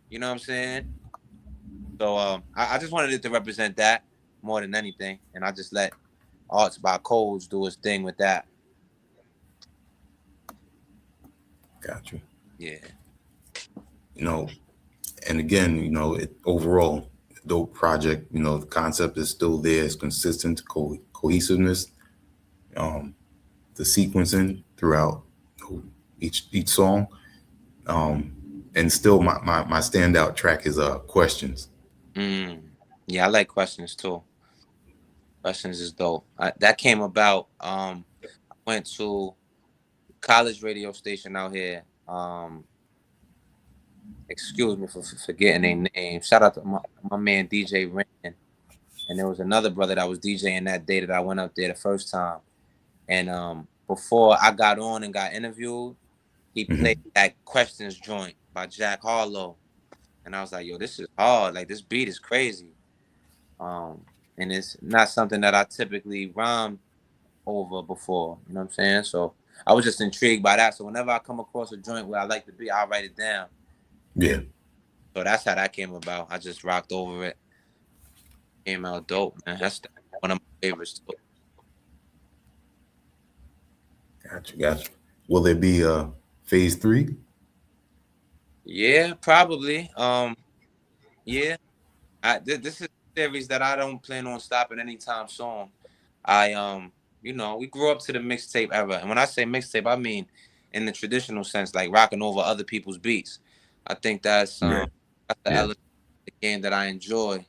B: you know what I'm saying. So I just wanted it to represent that more than anything, and I just let Arts by Codes do its thing with that.
A: Got you.
B: Yeah.
A: You know, and again, you know, overall, dope project. You know, the concept is still there. It's consistent, cohesiveness, the sequencing throughout each song, and still my standout track is Questions.
B: Yeah, I like Questions too. Questions is dope. That came about. I went to college radio station out here. Excuse me for forgetting their name. Shout out to my man DJ Ren. And there was another brother that was DJing that day that I went up there the first time. And before I got on and got interviewed, he played that Questions joint by Jack Harlow. And I was like, yo, this is hard. Like, this beat is crazy. And it's not something that I typically rhyme over before. You know what I'm saying? So I was just intrigued by that. So whenever I come across a joint where I like the beat, I'll write it down.
A: Yeah.
B: So that's how that came about. I just rocked over it. Came out dope, man. That's one of my favorites too.
A: Gotcha. Will there be phase 3?
B: Yeah, probably. Yeah. This is a series that I don't plan on stopping anytime soon. You know, we grew up to the mixtape era, and when I say mixtape, I mean in the traditional sense, like rocking over other people's beats. I think that's the element of the game that I enjoy.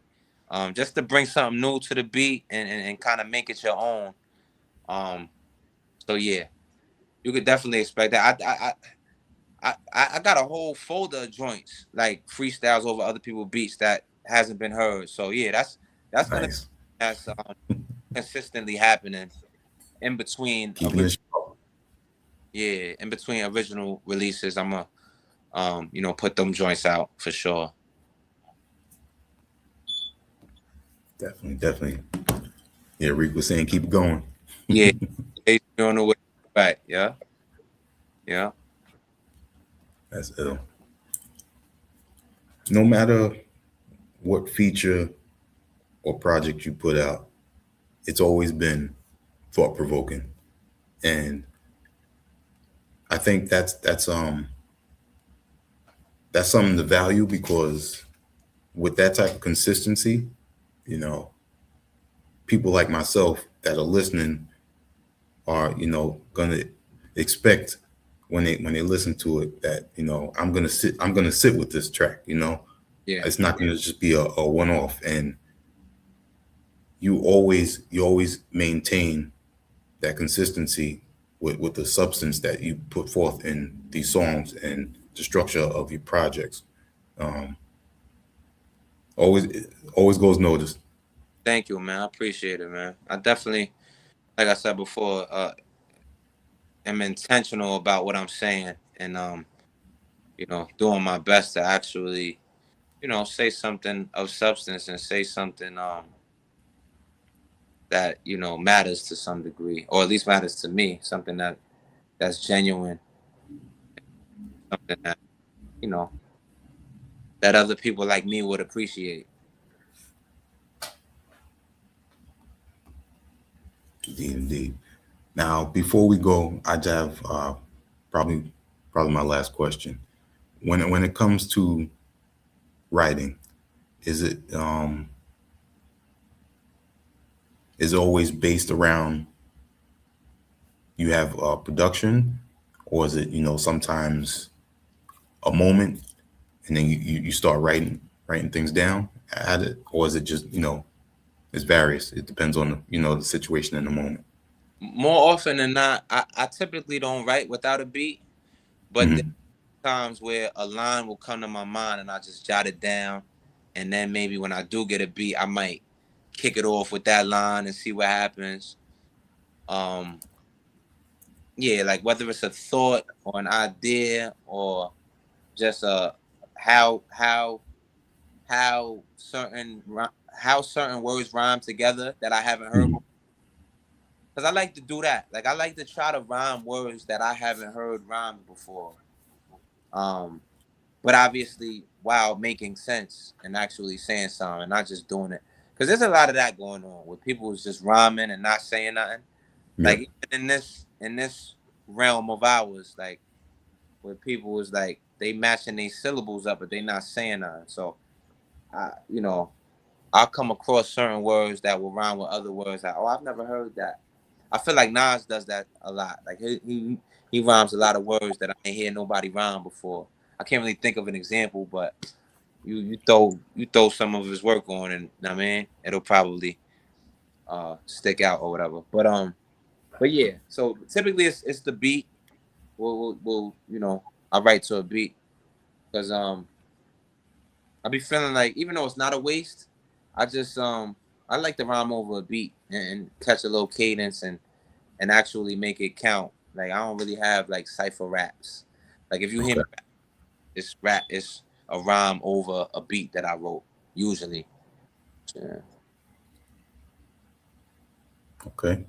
B: Just to bring something new to the beat and kind of make it your own. So yeah, you could definitely expect that. I got a whole folder of joints like freestyles over other people's beats that hasn't been heard. So yeah, that's gonna
A: Nice.
B: that's consistently happening in between. In between original releases, I'm gonna you know, put them joints out for sure.
A: Definitely. Yeah, Rick was saying keep it going.
B: Yeah, you're on the way back. Yeah.
A: That's ill. No matter what feature or project you put out, it's always been thought provoking, and I think that's something to value, because with that type of consistency, you know, people like myself that are listening are, you know, gonna expect when they listen to it that, you know, I'm gonna sit with this track. You know, it's not gonna just be a one-off, and you always maintain that consistency with the substance that you put forth in these songs and the structure of your projects. Always goes noticed.
B: Thank you, man. I appreciate it, man. I definitely, like I said before, am intentional about what I'm saying, and you know, doing my best to actually, you know, say something of substance and say something that, you know, matters to some degree, or at least matters to me, something that's genuine, something that, you know, that other people like me would appreciate.
A: Indeed. Now, before we go, I just have probably my last question. When it comes to writing, is it always based around you have production, or is it, you know, sometimes a moment and then you start writing things down at it, or is it just, you know, it's various? It depends on the, you know, the situation in the moment.
B: More often than not, I typically don't write without a beat, but there are times where a line will come to my mind and I just jot it down, and then maybe when I do get a beat, I might kick it off with that line and see what happens. Yeah, like whether it's a thought or an idea or just how certain words rhyme together that I haven't heard before. because I like to do that. Like I like to try to rhyme words that I haven't heard rhymed before. Um, but obviously while making sense and actually saying something, and not just doing it. Because there's a lot of that going on where people is just rhyming and not saying nothing.
A: Yeah.
B: Like even in this realm of ours, like where people is like they matching these syllables up, but they not saying nothing. So I'll come across certain words that will rhyme with other words. Like, oh, I've never heard that. I feel like Nas does that a lot. Like he rhymes a lot of words that I ain't hear nobody rhyme before. I can't really think of an example, but you throw some of his work on, and I mean it'll probably stick out or whatever. But yeah. So typically it's the beat. We'll I write to a beat because I be feeling like even though it's not a waste, I just I like to rhyme over a beat and catch a little cadence and actually make it count. Like I don't really have like cipher raps. Like if you hear me rap, it's a rhyme over a beat that I wrote usually. Yeah.
A: Okay.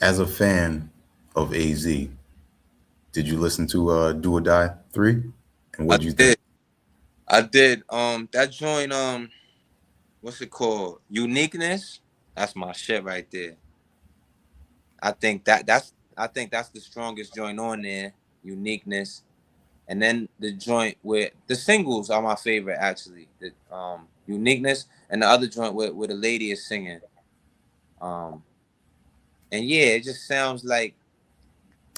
A: As a fan of AZ, did you listen to Do or Die 3? And
B: I
A: what did you think?
B: did. I did. That joint. What's it called? Uniqueness. That's my shit right there. I think that's the strongest joint on there. Uniqueness. And then the joint with the singles are my favorite actually. The Uniqueness and the other joint where the lady is singing. Um and yeah, it just sounds like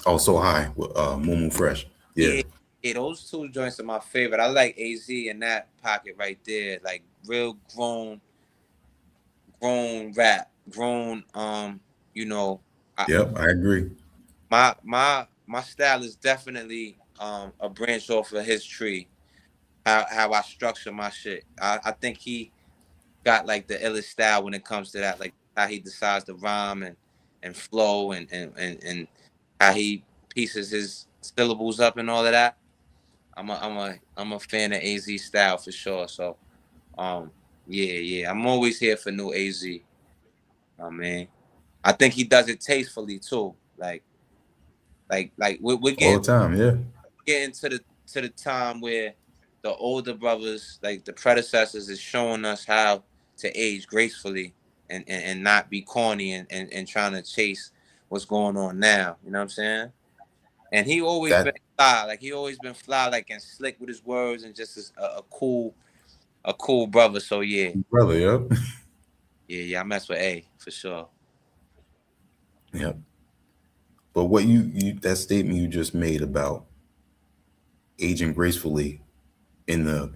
A: Oh, So High with Moo Fresh. Yeah.
B: yeah, yeah, those two joints are my favorite. I like AZ in that pocket right there. Like real grown rap. Grown you know, I,
A: Yep, I agree.
B: my style is definitely a branch off of his tree. How I structure my shit. I think he got like the illest style when it comes to that, like how he decides to rhyme and flow and how he pieces his syllables up and all of that. I'm a fan of AZ style for sure. So um yeah, I'm always here for new AZ. I mean, I think he does it tastefully too. Like we're
A: All
B: getting
A: the time, yeah.
B: getting to the time where the older brothers, like the predecessors, is showing us how to age gracefully and not be corny and trying to chase what's going on now. You know what I'm saying? And he always been
A: That
B: fly, like he always been fly, like and slick with his words and just a cool brother. So yeah,
A: brother, yep.
B: I mess with A for sure.
A: Yep. But what you that statement you just made about aging gracefully in the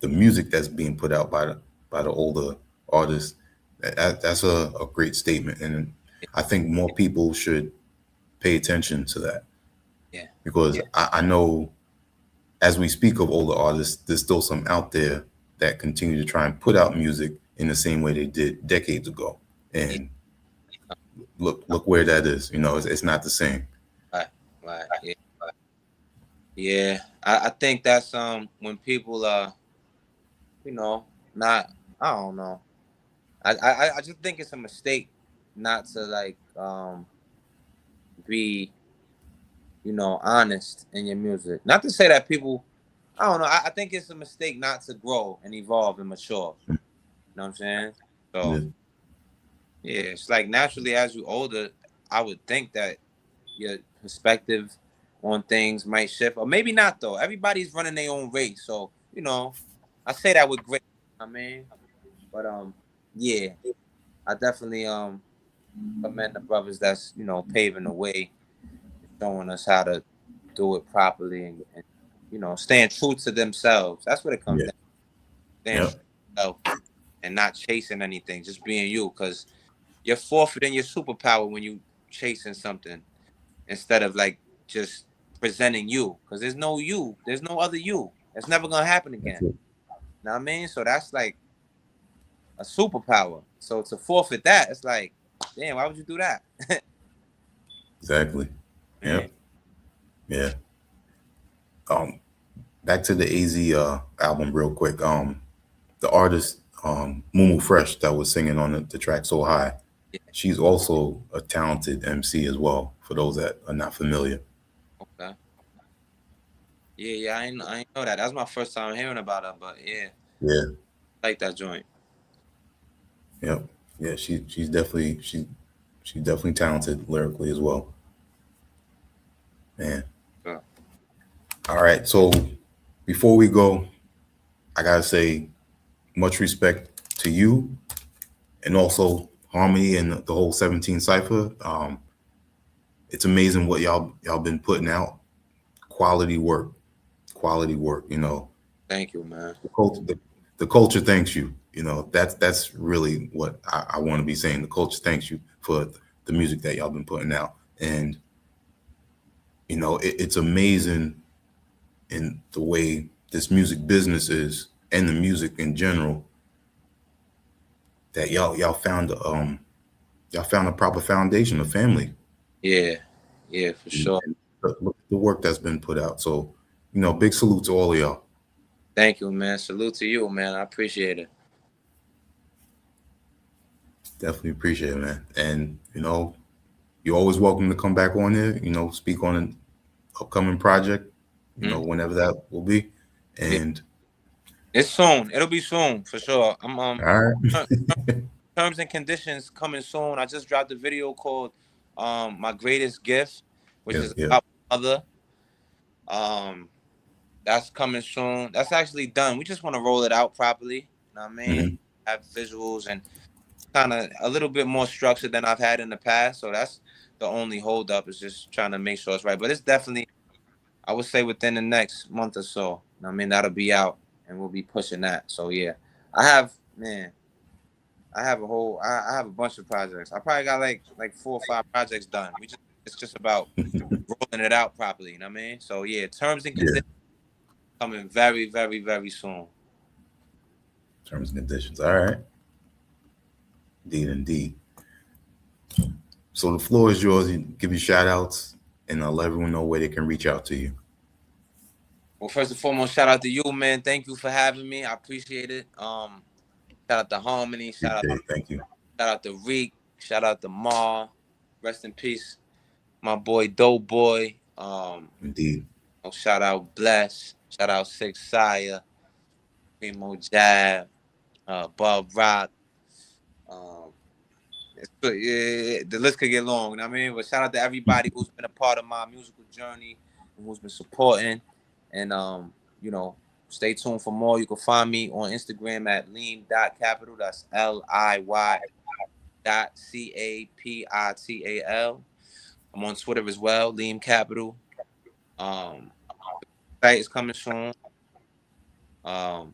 A: music that's being put out by the older artists, that's a great statement, and I think more people should pay attention to that
B: Yeah,
A: because I know as we speak of older artists, there's still some out there that continue to try and put out music in the same way they did decades ago,
B: yeah,
A: and look where that is. It's not the same.
B: right, right, yeah, yeah. I think that's when people you know not I don't know. I just think it's a mistake not to like be honest in your music. Not to say that people I don't know. I think it's a mistake not to grow and evolve and mature. You know what I'm saying?
A: Yeah.
B: So yeah, it's like naturally as you older, I would think that your perspective on things might shift, or maybe not though. Everybody's running their own race, so I say that with great. I mean, but yeah, I definitely commend the brothers that's paving the way, showing us how to do it properly and staying true to themselves. That's what it comes
A: Yeah.
B: down to. Staying true
A: Yep.
B: to yourself and not chasing anything, just being you, because you're forfeiting your superpower when you chasing something instead of like just presenting you, because there's no you, there's no other you. It's never gonna happen
A: That's
B: again.
A: it.
B: Know what I mean? So that's like a superpower. So to forfeit that, it's like, damn, why would you do that?
A: Exactly.
B: Man,
A: Yep. Yeah. Back to the AZ album real quick. The artist Mumu Fresh that was singing on the track So High. She's also a talented MC as well, for those that are not familiar.
B: Okay. Yeah, I ain't know that. That's my first time hearing about her, but yeah,
A: Yeah,
B: I like that joint.
A: yep, yeah. She's definitely talented lyrically as well, man.
B: Yeah.
A: All right, so before we go, I gotta say much respect to you and also Harmony and the whole 17 cipher. It's amazing what y'all been putting out. Quality work, quality work. You know,
B: Thank you, man.
A: the culture thanks you. You know, that's really what I want to be saying. The culture thanks you for the music that y'all been putting out, and you know, it's amazing in the way this music business is and the music in general that y'all found a proper foundation, a family.
B: Yeah, yeah, for
A: And
B: sure.
A: look at the work that's been put out. So, you know, big salute to all of y'all.
B: Thank you, man. Salute to you, man. I appreciate it.
A: Definitely appreciate it, man. And you know, you're always welcome to come back on there. You know, speak on an upcoming project. You know,
B: Hmm.
A: whenever that will be.
B: Yeah,
A: And
B: it's soon. It'll be soon for sure. I'm
A: all right,
B: ter- terms and conditions coming soon. I just dropped a video called My Greatest Gift, which
A: yeah,
B: is
A: yeah,
B: about my mother. Um, that's coming soon. That's actually done. We just want to roll it out properly. You know what I mean?
A: hmm,
B: Have visuals and kind of a little bit more structure than I've had in the past. So that's the only hold up is just trying to make sure it's right. But it's definitely, I would say within the next month or so. I mean, that'll be out and we'll be pushing that. So yeah, I have, man, I have a bunch of projects. I probably got like 4 or 5 projects done. It's just about rolling it out properly. You know what I mean? So yeah, terms and
A: yeah.
B: conditions coming very, very, very soon.
A: Terms and conditions. All right, indeed, indeed. So the floor is yours. You give you shout outs and I'll let everyone know where they can reach out to you.
B: Well, first and foremost, shout out to you, man. Thank you for having me. I appreciate it. Shout out to Harmony.
A: Appreciate it. Thank you.
B: Shout out to Reek. Shout out to Ma. Rest in peace, my boy Dope Boy.
A: Indeed.
B: Shout out Bless. Shout out Six Sire. Primo Jab. Bob Rock. Um, yeah, the list could get long. You know what I mean? But shout out to everybody who's been a part of my musical journey and who's been supporting. And you know, stay tuned for more. You can find me on Instagram at Liym.capital. That's Liy.capital. I'm on Twitter as well, Liym Capital. Um, site is coming soon.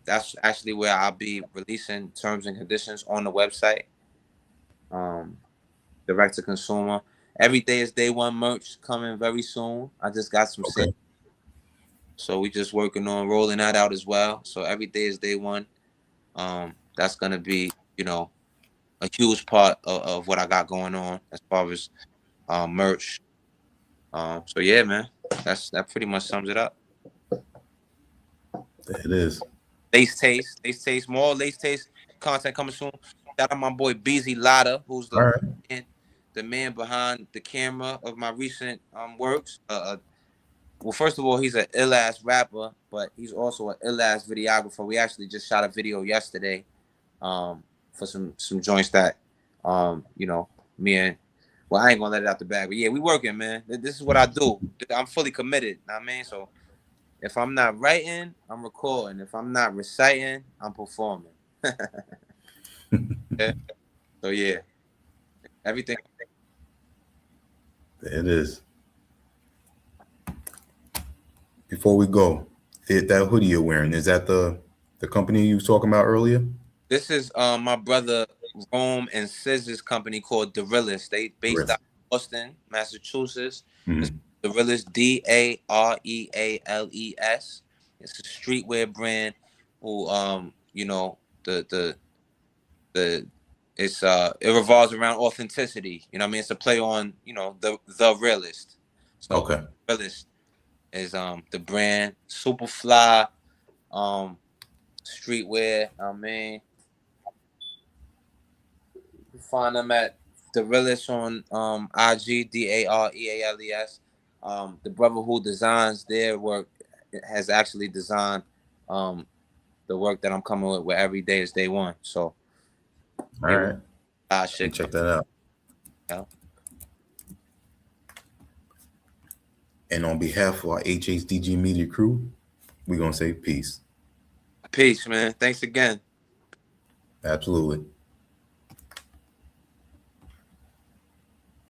B: That's actually where I'll be releasing terms and conditions on the website. Um, direct to consumer. Every day is day one merch coming very soon. I just got some sales,
A: Okay.
B: so we just working on rolling that out as well. So every day is day one. That's gonna be, you know, a huge part of what I got going on as far as merch. So yeah, man, that pretty much sums it up.
A: There it is.
B: Lace taste, more lace taste content coming soon. Shout out my boy BZ Lotta, who's
A: All right.
B: the man behind the camera of my recent works. Well, first of all, he's an ill ass rapper, but he's also an ill ass videographer. We actually just shot a video yesterday, for some joints that, you know, me and well, I ain't gonna let it out the bag, but yeah, we working, man. This is what I do. I'm fully committed. Know what I mean, so if I'm not writing, I'm recording. If I'm not reciting, I'm performing. Yeah. So yeah, everything.
A: There it is. Before we go, that hoodie you're wearing, is that the company you was talking about earlier?
B: This is my brother Rome and Scissors company called The Realist. They based
A: Really?
B: out of Boston, Massachusetts. It's
A: Mhm.
B: The Realist, Dareales. It's a streetwear brand who you know, the it revolves around authenticity. You know what I mean? It's a play on, you know, the realist. So
A: Okay.
B: realist is the brand, super fly, streetwear. I mean, you can find them at the realest on IG, DAREALES. The brother who designs their work has actually designed the work that I'm coming with every day is day one. So
A: All right. Let me
B: shit.
A: check that out.
B: Yeah.
A: And on behalf of our HHDG media crew, we're going to say peace.
B: Peace, man. Thanks again.
A: Absolutely.